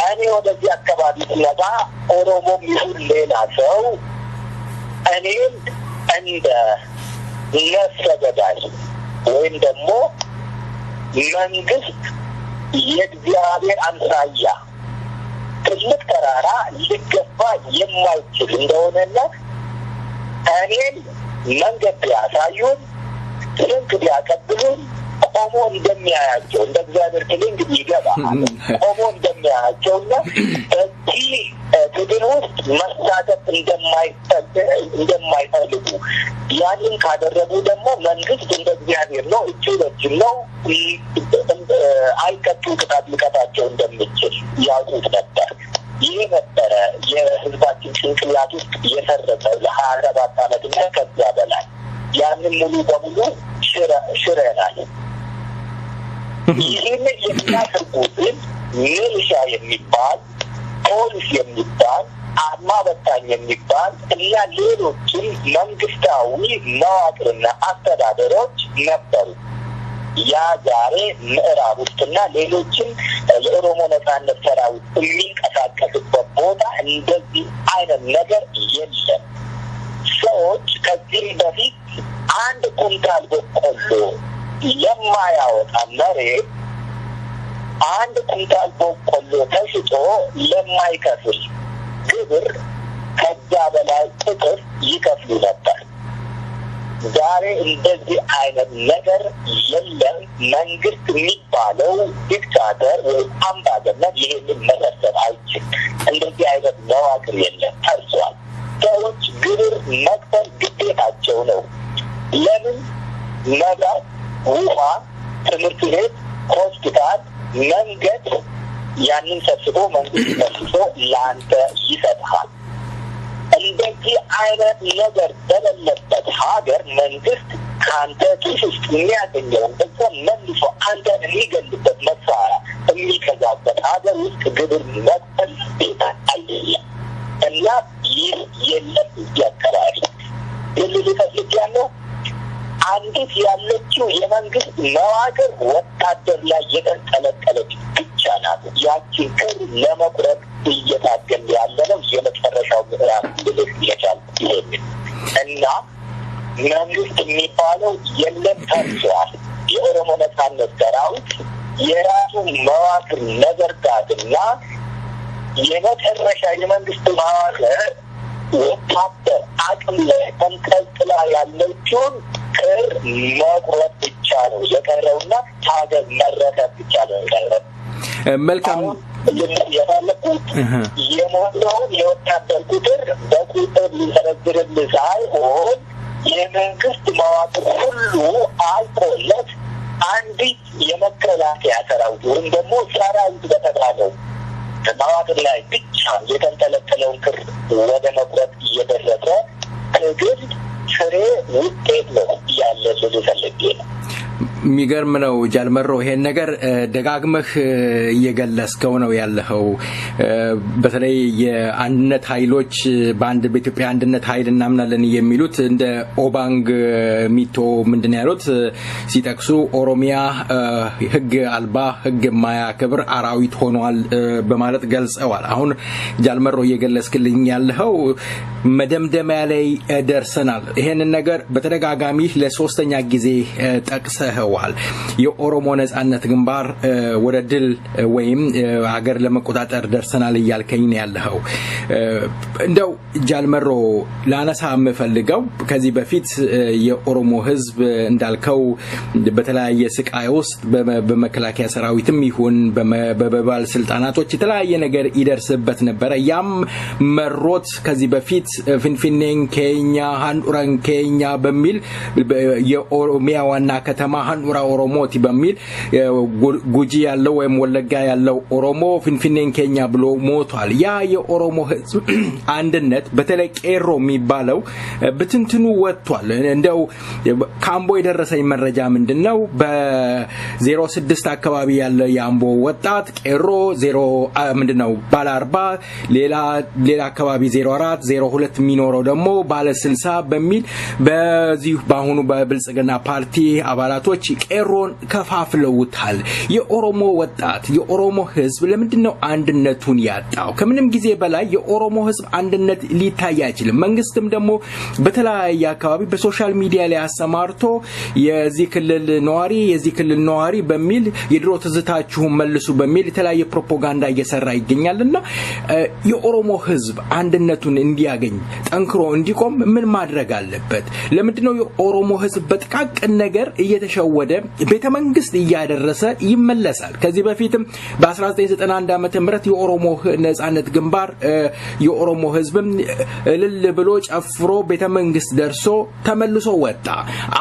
እኔ ወደዚህ አካባቢ ስመጣ ኦሮሞም ይሁን ሌላ ሰው እኔም እንደ ነፍሰ ገዳይ ወይም ደግሞ መንግስት የእግዚአብሔር አምሳያ ትልቅ ተራራ ሊገፋ የማይችል እንደሆነና እኔን መንገድ ቢያሳዩን ስንቅ ቢያቀብሉን ቆሞ እንደሚያያቸው እንደ እግዚአብሔር ክል እንግዲህ ይገባል ቆሞ እንደሚያያቸውና በዚህ ትግል ውስጥ መሳተፍ እንደማይፈልጉ ያንን ካደረጉ ደግሞ መንግስት እንደ እግዚአብሔር ነው፣ እጁ በእጅም ነው፣ አይቀጡ ቅጣት ሊቀጣቸው እንደሚችል ያውቁት ነበር። ይህ ነበረ የህዝባችን ጭንቅላት ውስጥ የሰረጸው ለ27 ዓመትና ከዛ በላይ ያንን ሙሉ በሙሉ ሽረናል። ይህንን የሚያደርጉትን ሚሊሻ የሚባል ፖሊስ የሚባል አድማ በታኝ የሚባል እና ሌሎችም መንግስታዊ መዋቅርና አስተዳደሮች ነበሩ። ያ ዛሬ ምዕራብ ውስጥና ሌሎችም የኦሮሞ ነጻነት ሰራዊት የሚንቀሳቀስበት ቦታ እንደዚህ አይነት ነገር የለም። ሰዎች ከዚህ በፊት 1 ኩንታል በቆሎ የማያወጣ መሬት 1 ኩንታል በቆሎ ተሽጦ ለማይከፍል ግብር ከዛ በላይ እጥፍ ይከፍሉ ነበር። ዛሬ እንደዚህ አይነት ነገር የለም። መንግስት የሚባለው ዲክታተር ወይም አምባገነን ይሄንን መሰረት አይችልም። እንደዚህ አይነት መዋቅር የለም፣ ፈርሷል። ሰዎች ግብር መክፈል ግዴታቸው ነው። ለምን? መብራት፣ ውሃ፣ ትምህርት ቤት፣ ሆስፒታል፣ መንገድ ያንን ሰብስቦ መንግስት ሰብስቦ ለአንተ ይሰጥሃል። እንደዚህ አይነት ነገር በሌለበት ሀገር መንግስት ከአንተ ኪስ ውስጥ የሚያገኘውን ገንዘብ መልሶ አንተን የሚገልበት መሳሪያ የሚገዛበት ሀገር ውስጥ ግብር መክፈል ቤታ አይደለም እና ይህ የለም። እዚህ አካባቢ ልልፈልግ ያለው አንዲት ያለችው የመንግስት መዋቅር ወታደር ላይ የተንጠለጠለች ብቻ ናት። ያችን ክር ለመቁረጥ እየታገል ያለ ነው። የመጨረሻው ምዕራፍ ልልህ የቻል ይሄንን እና መንግስት የሚባለው የለም፣ ፈርሷል። የኦሮሞ ነጻነት ሰራዊት የራሱ መዋቅር መዘርጋትና የመጨረሻ የመንግስት መዋቅር ወታደር አቅም ላይ ተንጠልጥላ ያለችውን ክር መቁረጥ ብቻ ነው የቀረውና ታገር መረከብ ብቻ ነው የቀረው። መልካም የፈለኩት የሞላውን የወታደር ቁጥር በቁጥር ሊዘረዝርልህ ሳይሆን የመንግስት መዋቅር ሁሉ አልቆለት አንዲት የመከላከያ ሰራዊት ወይም ደግሞ ሰራዊት በተባለው መዋቅር ላይ ብቻ የተንጠለጠለውን ክር ወደ መቁረጥ እየደረሰ ትግል ፍሬ ውጤት ነው ያለ ልፈልጌ ነው። የሚገርም ነው ጃልመሮ ይሄን ነገር ደጋግመህ እየገለጽከው ነው ያለው። በተለይ የአንድነት ኃይሎች በአንድ በኢትዮጵያ አንድነት ኃይል እናምናለን የሚሉት እንደ ኦባንግ ሚቶ ምንድነው ያሉት ሲጠቅሱ ኦሮሚያ ህግ አልባ ህግ የማያከብር አራዊት ሆኗል በማለት ገልጸዋል። አሁን ጃልመሮ እየገለጽክልኝ ያለው መደምደሚያ ላይ ደርሰናል። ይሄን ነገር በተደጋጋሚ ለሶስተኛ ጊዜ ጠቅሰኸዋል። የኦሮሞ ነጻነት ግንባር ወደ ድል ወይም ሀገር ለመቆጣጠር ደርሰናል እያልከኝ ነው ያለው። እንደው ጃልመሮ ላነሳ የምፈልገው ከዚህ በፊት የኦሮሞ ህዝብ እንዳልከው በተለያየ ስቃይ ውስጥ በመከላከያ ሰራዊትም ይሁን በባለስልጣናቶች የተለያየ ነገር ይደርስበት ነበር። ያም መሮት ከዚህ በፊት ፊንፊኔን ኬኛ ሃንዱራን ኬኛ በሚል የኦሮሚያ ዋና ከተማ ሃንዱራ ኦሮሞቲ በሚል ጉጂ ያለው ወይም ወለጋ ያለው ኦሮሞ ፊንፊኔን ኬኛ ብሎ ሞቷል። ያ የኦሮሞ ህዝብ አንድነት በተለይ ቄሮ የሚባለው በትንትኑ ወጥቷል። እንደው ካምቦ የደረሰኝ መረጃ ምንድነው በ06 አካባቢ ያለ የአምቦ ወጣት ቄሮ 0 ምንድነው ባለ 40 ሌላ አካባቢ 04 02 የሚኖረው ደግሞ ባለ 60 በሚል በዚህ ባሁኑ በብልጽግና ፓርቲ አባላቶች ቄሮን ከፋፍለውታል። የኦሮሞ ወጣት የኦሮሞ ህዝብ ለምንድነው አንድነቱን ያጣው? ከምንም ጊዜ በላይ የኦሮሞ ህዝብ አንድነት ሊታይ አይችልም። መንግስትም ደግሞ በተለያየ አካባቢ በሶሻል ሚዲያ ላይ አሰማርቶ የዚህ ክልል ነዋሪ በሚል የድሮ ትዝታችሁን መልሱ በሚል የተለያየ ፕሮፓጋንዳ እየሰራ ይገኛልና የኦሮሞ ህዝብ አንድነቱን እንዲያገኝ ጠንክሮ እንዲቆም ምን ማድረግ አለበት? ለምንድነው የኦሮሞ ህዝብ በጥቃቅን ነገር እየተሸወደ ቤተመንግስት እያደረሰ ይመለሳል? ከዚህ በፊትም በ1991 ዓመተ ምህረት የኦሮሞ ነጻነት ግንባር የኦሮሞ ህዝብም እልል ብሎ ጨፍሮ ቤተመንግስት ደርሶ ተመልሶ ወጣ።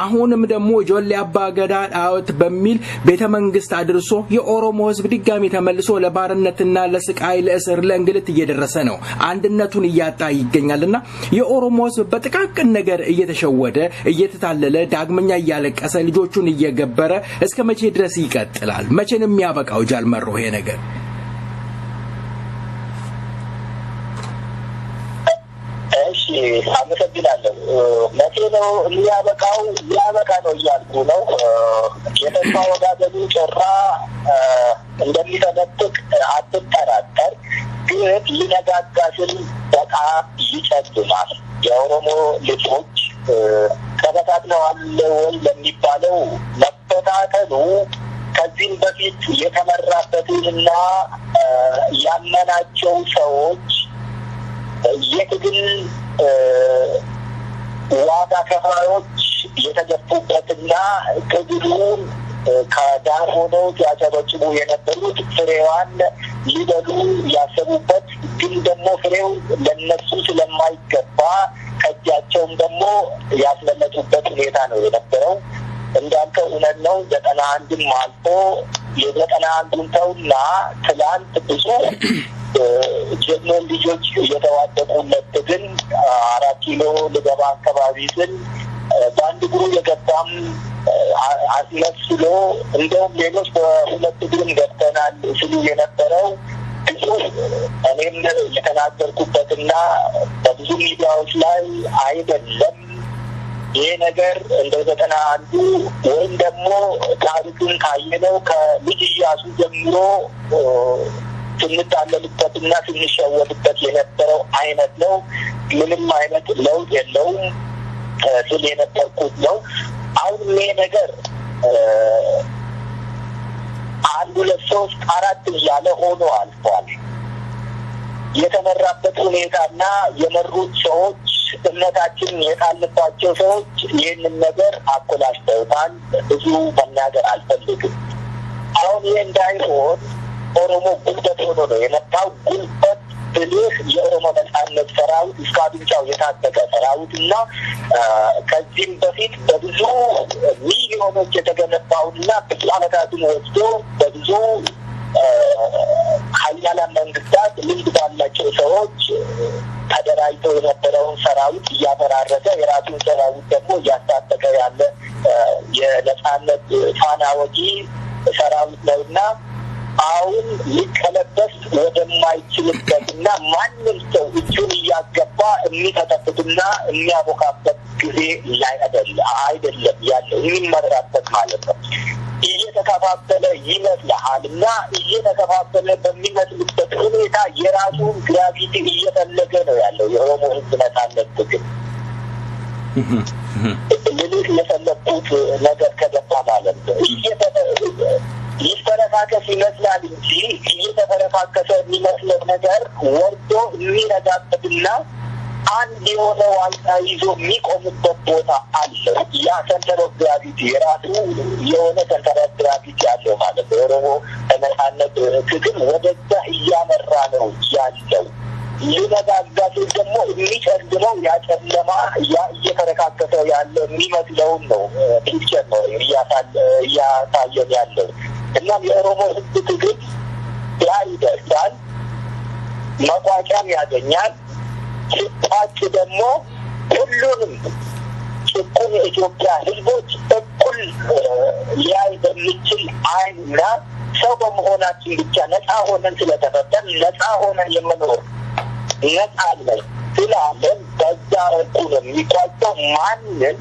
አሁንም ደግሞ ጆሌ አባ ገዳ ዳውት በሚል ቤተመንግስት አድርሶ የኦሮሞ ህዝብ ድጋሚ ተመልሶ ለባርነትና ለስቃይ ለእስር ለእንግልት እየደረሰ ነው። አንድነቱን እያጣ ይገኛልና የኦሮሞ ህዝብ በጥቃቅን ነገር እየተሸወደ እየተታለለ ዳግመኛ እያለቀሰ ልጆቹን እየገበረ እስከ መቼ ድረስ ይቀጥላል? መቼ ነው የሚያበቃው? ጃልመሮ ይሄ ነገር አመሰግናለሁ። መቼ ነው የሚያበቃው? ሊያበቃ ነው እያልኩ ነው። የተስፋ ወዳገዱ ጮራ እንደሚፈነጥቅ አትጠራጠር። ግን ሊነጋጋ ሲል በጣም ይጨልማል። የኦሮሞ ልጆች ተበታትነዋል ወይ ለሚባለው መበታተኑ ከዚህም በፊት የተመራበትንና ያመናቸው ሰዎች የትግል ዋጋ ከፋዮች የተገፉበትና ትግሉን ከዳር ሆነው ሲያጨበጭቡ የነበሩት ፍሬዋን ሊበሉ ያሰቡበት ግን ደግሞ ፍሬው ለነሱ ስለማይገባ ከእጃቸውም ደግሞ ያስመለጡበት ሁኔታ ነው የነበረው። እንዳልከው እውነት ነው። 91ም አልፎ የ91ን ተውና ትላንት ብዙ ጀግኖች ልጆች የተዋደቁለት ግን 4 ኪሎ ልገባ አካባቢ ስል በአንድ እግሩ የገባም አስመስሎ እንደውም ሌሎች በሁለት እግርም ገብተናል ሲሉ የነበረው ብዙ እኔም የተናገርኩበትና በብዙ ሚዲያዎች ላይ አይደለም። ይሄ ነገር እንደ 91 ወይም ደግሞ ታሪኩን ካየነው ከልጅ ኢያሱ ጀምሮ ስንታለልበትና ስንሸወድበት የነበረው አይነት ነው። ምንም አይነት ለውጥ የለውም ስል የነበርኩት ነው። አሁን ይሄ ነገር 1 2 3 4 እያለ ሆኖ አልፏል። የተመራበት ሁኔታና የመሩት ሰዎች እምነታችን የጣልባቸው ሰዎች ይህንን ነገር አኮላሽተውታል። ብዙ መናገር አልፈልግም። አሁን ይህ እንዳይሆን ኦሮሞ ጉልበት ሆኖ ነው የመጣው። ጉልበት ብልህ የኦሮሞ ነጻነት ሰራዊት እስከ አፍንጫው የታጠቀ ሰራዊት እና ከዚህም በፊት በብዙ ሚሊዮኖች የተገነባውንና ብዙ ዓመታትን ወስዶ በብዙ ኃያላን መንግስታት ልምድ ባላቸው ሰዎች ተደራጅተው የነበረውን ሰራዊት እያፈራረሰ የራሱን ሰራዊት ደግሞ እያስታጠቀ ያለ የነጻነት ፋና ወጊ ሰራዊት ነውና አሁን ሊቀለበስ ወደማይችልበትና ማንም ሰው እጁን እያገባ የሚተጠፍትና የሚያቦካበት ጊዜ ላይ አይደለም ያለው የሚመራበት ማለት ነው። እየተከፋፈለ ይመስልሃል እና እየተከፋፈለ በሚመስልበት ሁኔታ የራሱን ግራቪቲ እየፈለገ ነው ያለው የኦሮሞ ህዝብ ነጻነት ትግል። ልልህ የፈለግኩት ነገር ከገባ ማለት ነው ይፈረካከስ ይመስላል እንጂ እየተፈረካከሰ የሚመስለው ነገር ወርዶ የሚረጋበትና አንድ የሆነ ዋልታ ይዞ የሚቆምበት ቦታ አለው። ያ ሰንተረው ግራቪቲ የራሱ የሆነ ሰንተረው ግራቪቲ አለው ማለት ነው። ኦሮሞ ነጻነት ትግል ወደዛ እያመራ ነው ያለው። ሊነጋጋት ደግሞ የሚጨልመው ያ ጨለማ ያ እየተረካከሰ ያለ የሚመስለውን ነው ፒክቸር ነው እያሳየን ያለው። እናም የኦሮሞ ህዝብ ትግል ያ ይደርሳል፣ መቋጫም ያገኛል። ሲቋጭ ደግሞ ሁሉንም ጭቁን የኢትዮጵያ ህዝቦች እኩል ሊያይ በሚችል አይንና ሰው በመሆናችን ብቻ ነፃ ሆነን ስለተፈጠን ነፃ ሆነን የምንኖር ነፃ ነን ስላለን በዛ እኩል የሚቋጨው ማንን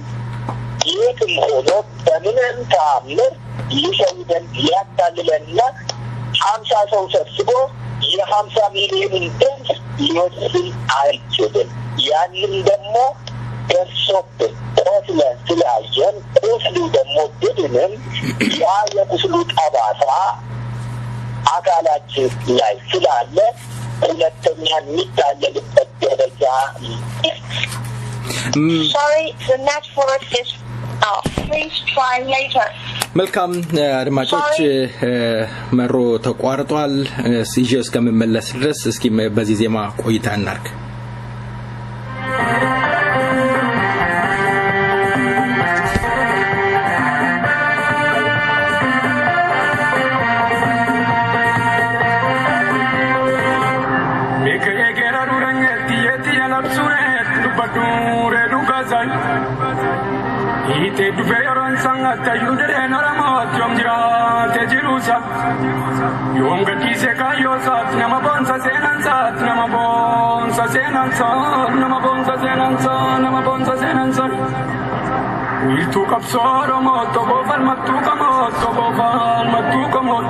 የትም ሆኖ በምንም ተአምር ሊሸውደን ሊያታልለንና 50 ሰው ሰብስቦ የ50 ሚሊዮንን ድምፅ ሊወስን አይችልም። ያንን ደግሞ ደርሶብን ቆስለን ስላየን ቁስሉ ደግሞ ድድንም ያ የቁስሉ ጠባሳ አካላችን ላይ ስላለ ሁለተኛ የሚታለልበት ደረጃ መልካም አድማጮች መሮ ተቋርጧል። ሲጄ እስከምመለስ ድረስ እስኪ በዚህ ዜማ ቆይታ እናርክ። Ite duveron sangata yudere naramat yom jira te jirusa yom gati se kayo sat nama bonsa senansa nama bonsa senansa nama bonsa senansa nama bonsa senansa Wiltu kapsoro moto bofal matu kamot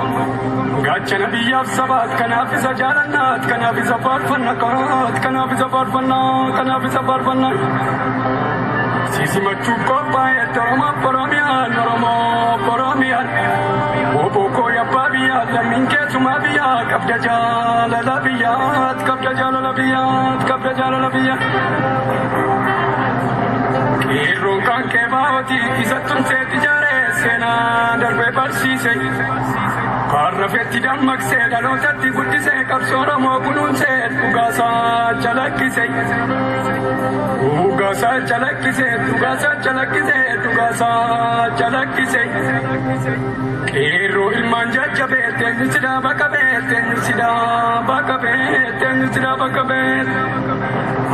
Gachana biyaf sabat kanafi sa jalanat kanafi sa farfanakat kanafi sa farfanat Sisi machuko pae toma poromian Obo koya pabia la minke sumabia kabda jala labiyat Kirun kan ke baoti isatun se tijare sena darbe barsise Karrafetti dammak se dalotatti guddise kapsora mo kunun se ugasa chalakise Kero ilman jajjabete nisida bakabete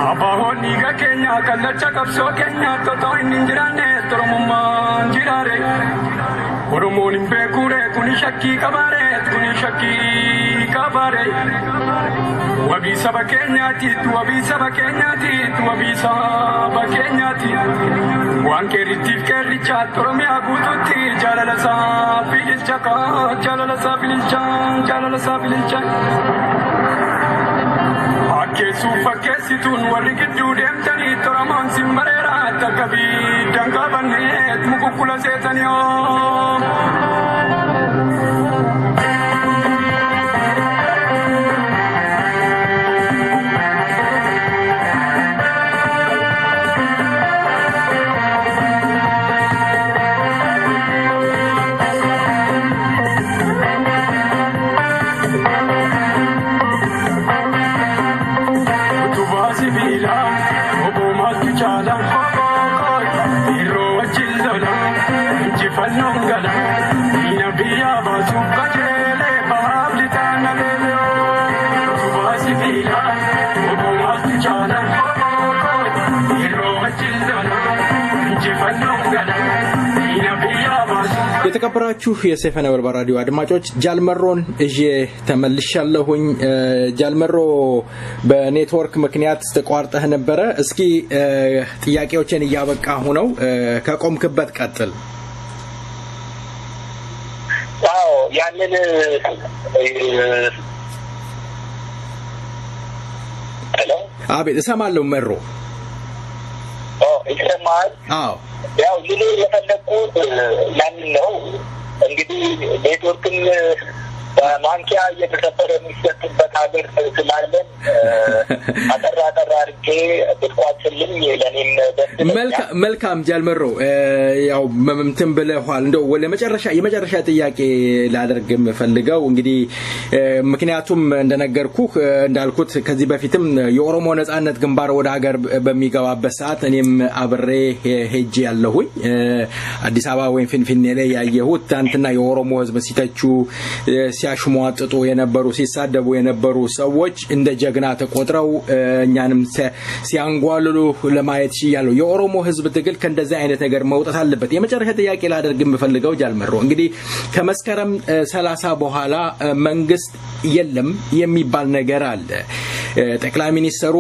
Abahoni ga Kenya kallacha kapso Kenya toto injirane toromumman jirare Oromoon beekure kuni shakki kabare Wabi saba Kenyati Wan keritif kericha toromia gututi jalala sa pililcha Ake sufa kesitun warikiddu demtani toraman simbarera takabi dangabanet mukukula setaniyo የተከበራችሁ የሰይፈ ነበልባል ራዲዮ አድማጮች ጃልመሮን እጄ ተመልሻለሁኝ። ጃልመሮ በኔትወርክ ምክንያት ተቋርጠህ ነበረ። እስኪ ጥያቄዎችን እያበቃሁ ነው። ከቆምክበት ቀጥል። አዎ ያንን ሄሎ አቤት እሰማለሁ መሮ። ይሰማል? አዎ ያው ልኔ የፈለኩት ያንን ነው። እንግዲህ ኔትወርክን በማንኪያ እየተሰበረ የሚሰጥበት ሀገር ስላለን አጠራ አድርጌ ብትቋጭልኝ ለእኔም መልካም ጃልመሮ። ያው መምትን ብለዋል። እንደው የመጨረሻ ጥያቄ ላደርግ የምፈልገው እንግዲህ ምክንያቱም እንዳልኩት ከዚህ በፊትም የኦሮሞ ነጻነት ግንባር ወደ ሀገር በሚገባበት ሰዓት እኔም አብሬ ሄጄ ያለሁኝ አዲስ አበባ ወይም ፊንፊኔ ላይ ያየሁት አንተና የኦሮሞ ህዝብ ሲተቹ ሲያሽሟጥጡ የነበሩ ሲሳደቡ የነበሩ ሰዎች እንደ ጀግና ተቆጥረው እኛንም ሲያንጓልሉ ለማየት ይያለው። የኦሮሞ ህዝብ ትግል ከእንደዚህ አይነት ነገር መውጣት አለበት። የመጨረሻ ጥያቄ ላደርግ የምፈልገው ጃልመሮ እንግዲህ ከመስከረም 30 በኋላ መንግስት የለም የሚባል ነገር አለ። ጠቅላይ ሚኒስትሩ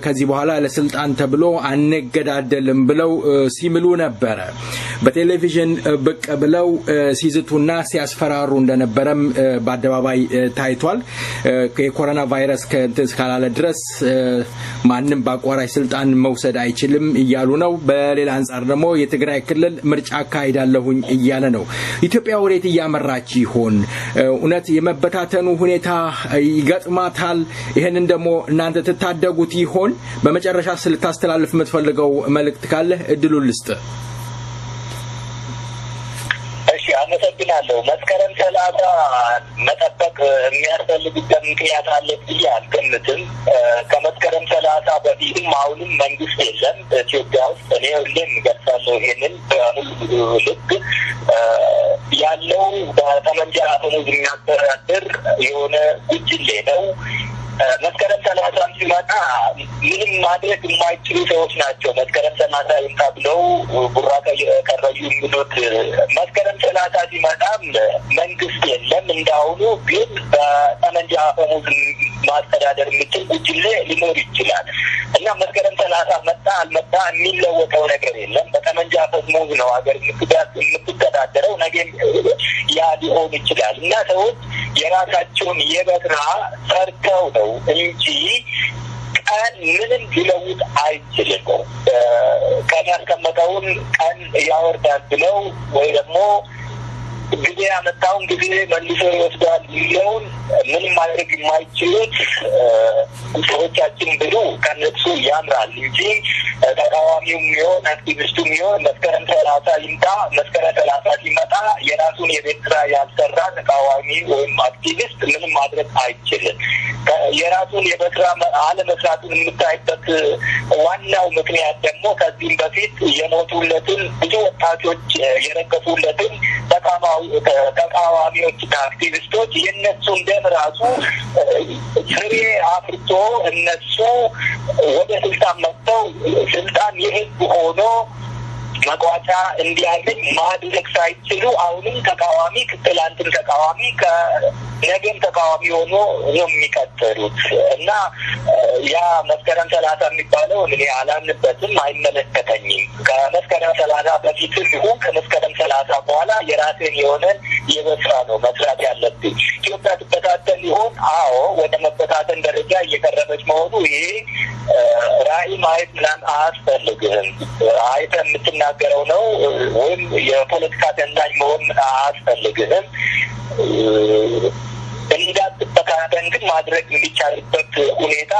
ከዚህ በኋላ ለስልጣን ተብሎ አንገዳደልም ብለው ሲምሉ ነበር። በቴሌቪዥን ብቅ ብለው ሲዝቱና ሲያስፈራሩ እንደነበረም በአደባባይ ታይቷል። የኮሮና ቫይረስ ከእንትስካላለ ድረስ ማንንም በአቋራጭ ስልጣን መውሰድ አይችልም እያሉ ነው። በሌላ አንጻር ደግሞ የትግራይ ክልል ምርጫ አካሂዳለሁኝ እያለ ነው። ኢትዮጵያ ወዴት እያመራች ይሆን? እውነት የመበታተኑ ሁኔታ ይገጥማታል? ይሄንን ደግሞ እናንተ ተታደጉት ይሆን? በመጨረሻ ስልታስተላልፍ የምትፈልገው መልእክት ካለ እድሉን ልስጥ። አመሰግናለሁ። መስከረም 30 መጠበቅ የሚያስፈልግበት ምክንያት አለ ብዬ አልገምትም። ከመስከረም 30 በፊትም አሁንም መንግስት የለም ኢትዮጵያ ውስጥ። እኔ ሁሌም እገልጻለሁ ይሄንን በሙሉ ልክ ያለው በጠመንጃ አፈሙዝ የሚያስተዳድር የሆነ ጉጅሌ ነው። መስከረም 30 ሲመጣ ምንም ማድረግ የማይችሉ ሰዎች ናቸው። መስከረም 30 ይምጣ ብለው ቡራካ የቀረዩ የሚሉት መስከረም 30 ሲመጣም መንግስት የለም። እንዳሁኑ ግን በጠመንጃ አፈሙዝ ማስተዳደር የሚችል ጉጅሌ ሊኖር ይችላል እና መስከረም 30 መጣ አልመጣ የሚለወጠው ነገር የለም። በጠመንጃ አፈሙዝ ነው ሀገር የምትተዳደረው። ነገም ያ ሊሆን ይችላል እና ሰዎች የራሳቸውን የበትራ ሰርተው ነው እንጂ ቀን ምንም ሊለውጥ አይችልም። ቀን ያስቀመጠውን ቀን ያወርዳል ብለው ወይ ደግሞ ጊዜ ያመጣውን ጊዜ መልሶ ይወስዳል የሚለውን ምንም ማድረግ የማይችሉት ሰዎቻችን ብሉ ከነሱ ያምራል እንጂ ተቃዋሚው የሚሆን አክቲቪስቱ የሚሆን መስከረም 30 ይምጣ። መስከረም 30 ሲመጣ የራሱን የቤት ስራ ያልሰራ ተቃዋሚ ወይም አክቲቪስት ምንም ማድረግ አይችልም። የራሱን የቤት ስራ አለመስራቱን የምታይበት ዋናው ምክንያት ደግሞ ከዚህም በፊት የሞቱለትን ብዙ ወጣቶች የረገፉለትን ተቃዋሚዎችና አክቲቪስቶች የእነሱን ደም ራሱ ፍሬ አፍርቶ እነሱ ወደ ስልጣን መጥተው ስልጣን የህዝብ ሆኖ መቋጫ እንዲያገኝ ማድረግ ሳይችሉ አሁንም ተቃዋሚ ትላንትም ተቃዋሚ ከነገም ተቃዋሚ ሆኖ ነው የሚቀጥሉት እና ያ መስከረም 30 የሚባለው እኔ አላምንበትም፣ አይመለከተኝም። ከመስከረም 30 በፊትም ይሁን ከመስከረም 30 በኋላ የራሴን የሆነ የበስራ ነው መስራት ያለብኝ። ኢትዮጵያ ትበታተን ይሆን? አዎ፣ ወደ መበታተን ደረጃ እየቀረበች መሆኑ ይሄ ራዕይ ማየት ምናምን አያስፈልግም። አይተህ የምትናገረው ነው ወይም የፖለቲካ ተንታኝ መሆን አያስፈልግም። እንዳትበታተን ግን ማድረግ የሚቻልበት ሁኔታ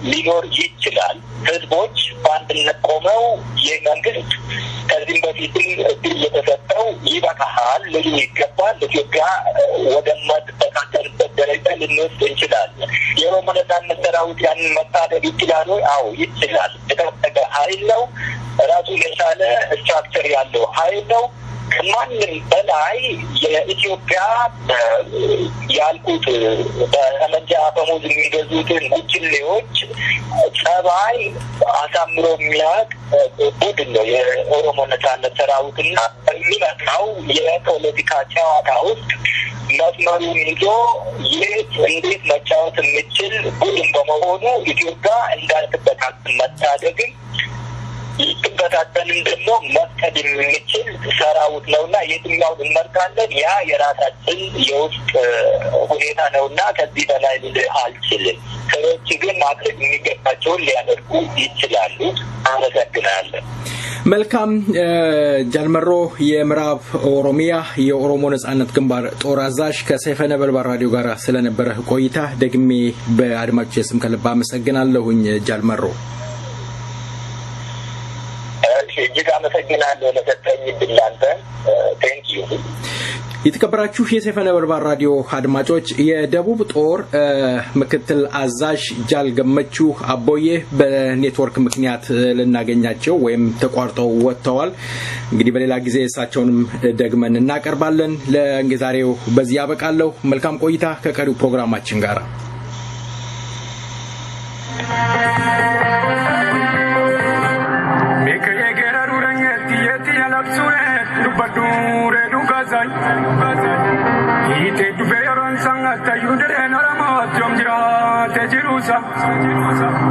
ሊኖር ይችላል። ህዝቦች በአንድነት ቆመው የመንግስት ከዚህም በፊትም እድል የተሰጠው ይበቃሃል ልዩ ይገባል፣ ኢትዮጵያ ወደማትበታተንበት ደረጃ ልንወስድ እንችላለን። የኦሮሞ ነጻነት ሰራዊት ያንን መታደግ ይችላል ወይ? አዎ ይችላል። የታጠቀ ኃይል ነው። ራሱ የቻለ ስትራክቸር ያለው ኃይል ነው። ከማንም በላይ የኢትዮጵያ ያልኩት በጠመንጃ አፈሙዝ የሚገዙትን ጉጅሌዎች ጸባይ አሳምሮ የሚያውቅ ቡድን ነው የኦሮሞ ነጻነት ሰራዊትና የሚመጣው የፖለቲካ ጨዋታ ውስጥ መስመሩን ይዞ እንዴት መጫወት የሚችል ቡድን በመሆኑ ኢትዮጵያ እንዳትበታተን መታደግም ይትበታተንም ደግሞ መፍቀድ የሚችል ሰራዊት ነውና የትኛውን እንመርጣለን? ያ የራሳችን የውስጥ ሁኔታ ነውና ከዚህ በላይ አልችልም። ሰዎች ግን ማድረግ የሚገባቸውን ሊያደርጉ ይችላሉ። አመሰግናለሁ። መልካም ጃልመሮ የምዕራብ ኦሮሚያ የኦሮሞ ነጻነት ግንባር ጦር አዛዥ ከሰይፈ ነበልባል ራዲዮ ጋር ስለነበረ ቆይታ ደግሜ በአድማጮች ስም ከልብ አመሰግናለሁኝ ጃልመሮ። እጅግ አመሰግናለሁ ለሰጠኝ እድል አንተ ቴንክ ዩ። የተከበራችሁ የሰይፈ ነበልባል ራዲዮ አድማጮች የደቡብ ጦር ምክትል አዛዥ ጃል ገመቹ አቦዬ በኔትወርክ ምክንያት ልናገኛቸው ወይም ተቋርጠው ወጥተዋል። እንግዲህ በሌላ ጊዜ እሳቸውንም ደግመን እናቀርባለን። ለዛሬው በዚህ ያበቃለሁ። መልካም ቆይታ ከቀሪው ፕሮግራማችን ጋር። Ite duberon sangata yudere naramot yomjira tejirusa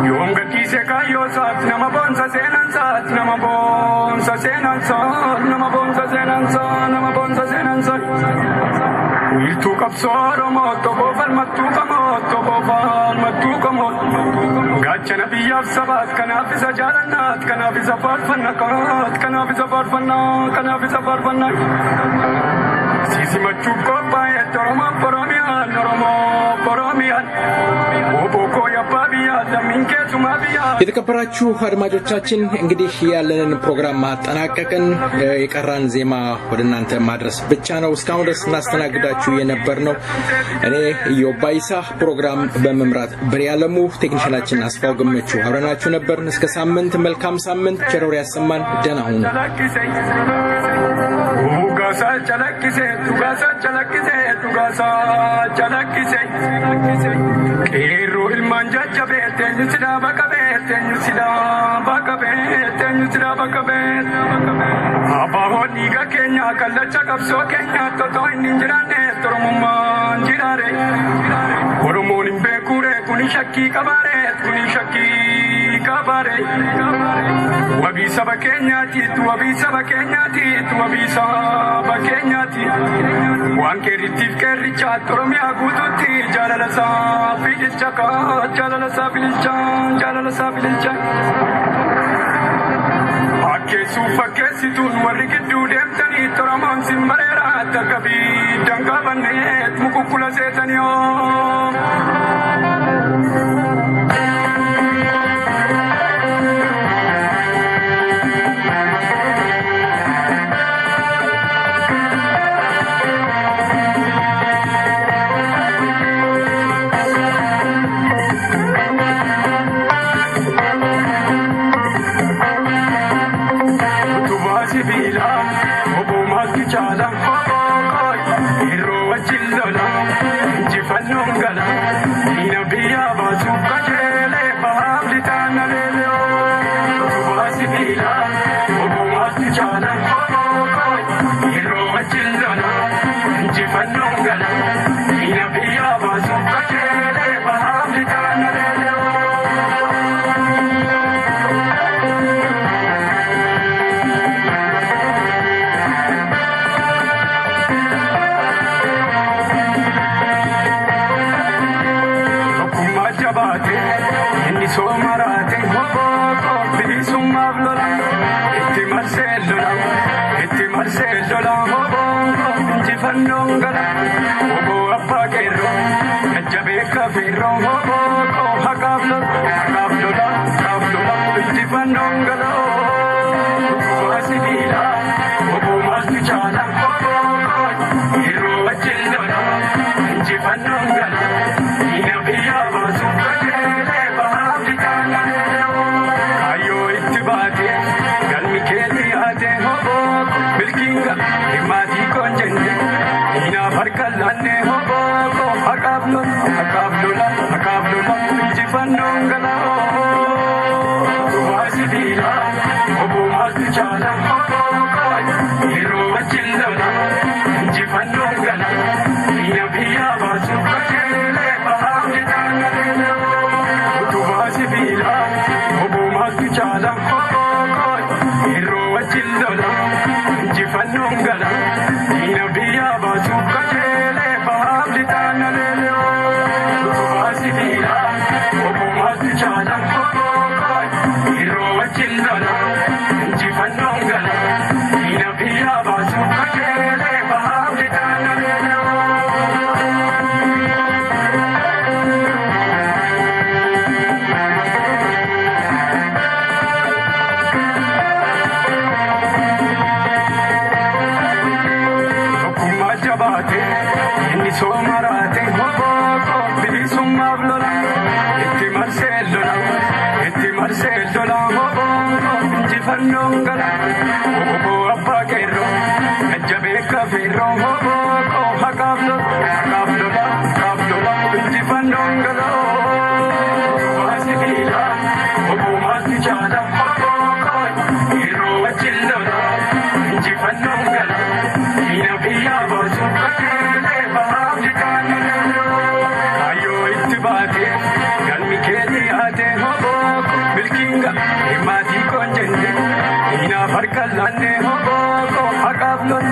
yonga kise kayo sat namabonsa senansa namabonsa senansa namabonsa senansa namabonsa senansa Wiltu kapsoro moto bofal matu kamot gachana biyaf sabat kanafisa jalanat kanafisa farfannakat kanafisa farfanna Sisi machuko pae toroma poromian Oboko ya pabia zaminke sumabia የተከበራችሁ አድማጮቻችን እንግዲህ ያለንን ፕሮግራም ማጠናቀቅን የቀራን ዜማ ወደናንተ ማድረስ ብቻ ነው። እስካሁን ድረስ እናስተናግዳችሁ የነበርነው እኔ ዮባይሳ ፕሮግራም በመምራት ብሪያለሙ ቴክኒሻናችን አስፋው ገመቹ አብረናችሁ ነበርን። እስከ ሳምንት መልካም ሳምንት ቸሮር ያሰማን። ደህና ሁኑ። Tugasa chalakise Kero ilman jajjabete Nyusida bakabete Abaho niga Kenya Kallacha kapso Kenya Toto ninjirane Toromumman jirare Oromo nimbe kure Kuni shakki kabare Wabi saba Kenyati Wan keritif kericha Toromia guduti Jalala sa filcha Ake sufa kesitun Warrikidu demtani Toraman simbarera Takabi Dangabanet Mukukula setanyo Ajajaa Injifannongala, Vasivila, Obumasu Chala, Hero Childana, Injifannongala, Inabia Vasu Kachele, Bahamidana, Vasivila, Obumasu Chala, Hero Childana, Injifannongala, Inabia Vasu Kachele, Bahamidana, Vasivila, Obumasu Chala, Hero Childana, Injifannongala, Inabia Vasu Kachele, Bahamidana. Somarate, Bilisumablola, Iti Marcellola, Injifannongala, Abbaquero, Jabeca Ferro, Hacablo, Injifannongala, Vasivila, Obumasu Chala, Hero Childana, Injifannongala, Inabia Vasu Kachele, Ayo ittibate, galmi kedi ate hobo, bilkinga, imati konjende, ina farkalane hobo, hakablola,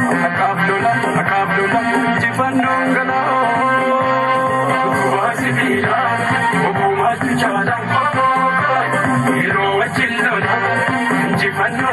Injifannongala, Vasivila, Obumasu Chala, Hero Childana, Injifannongala.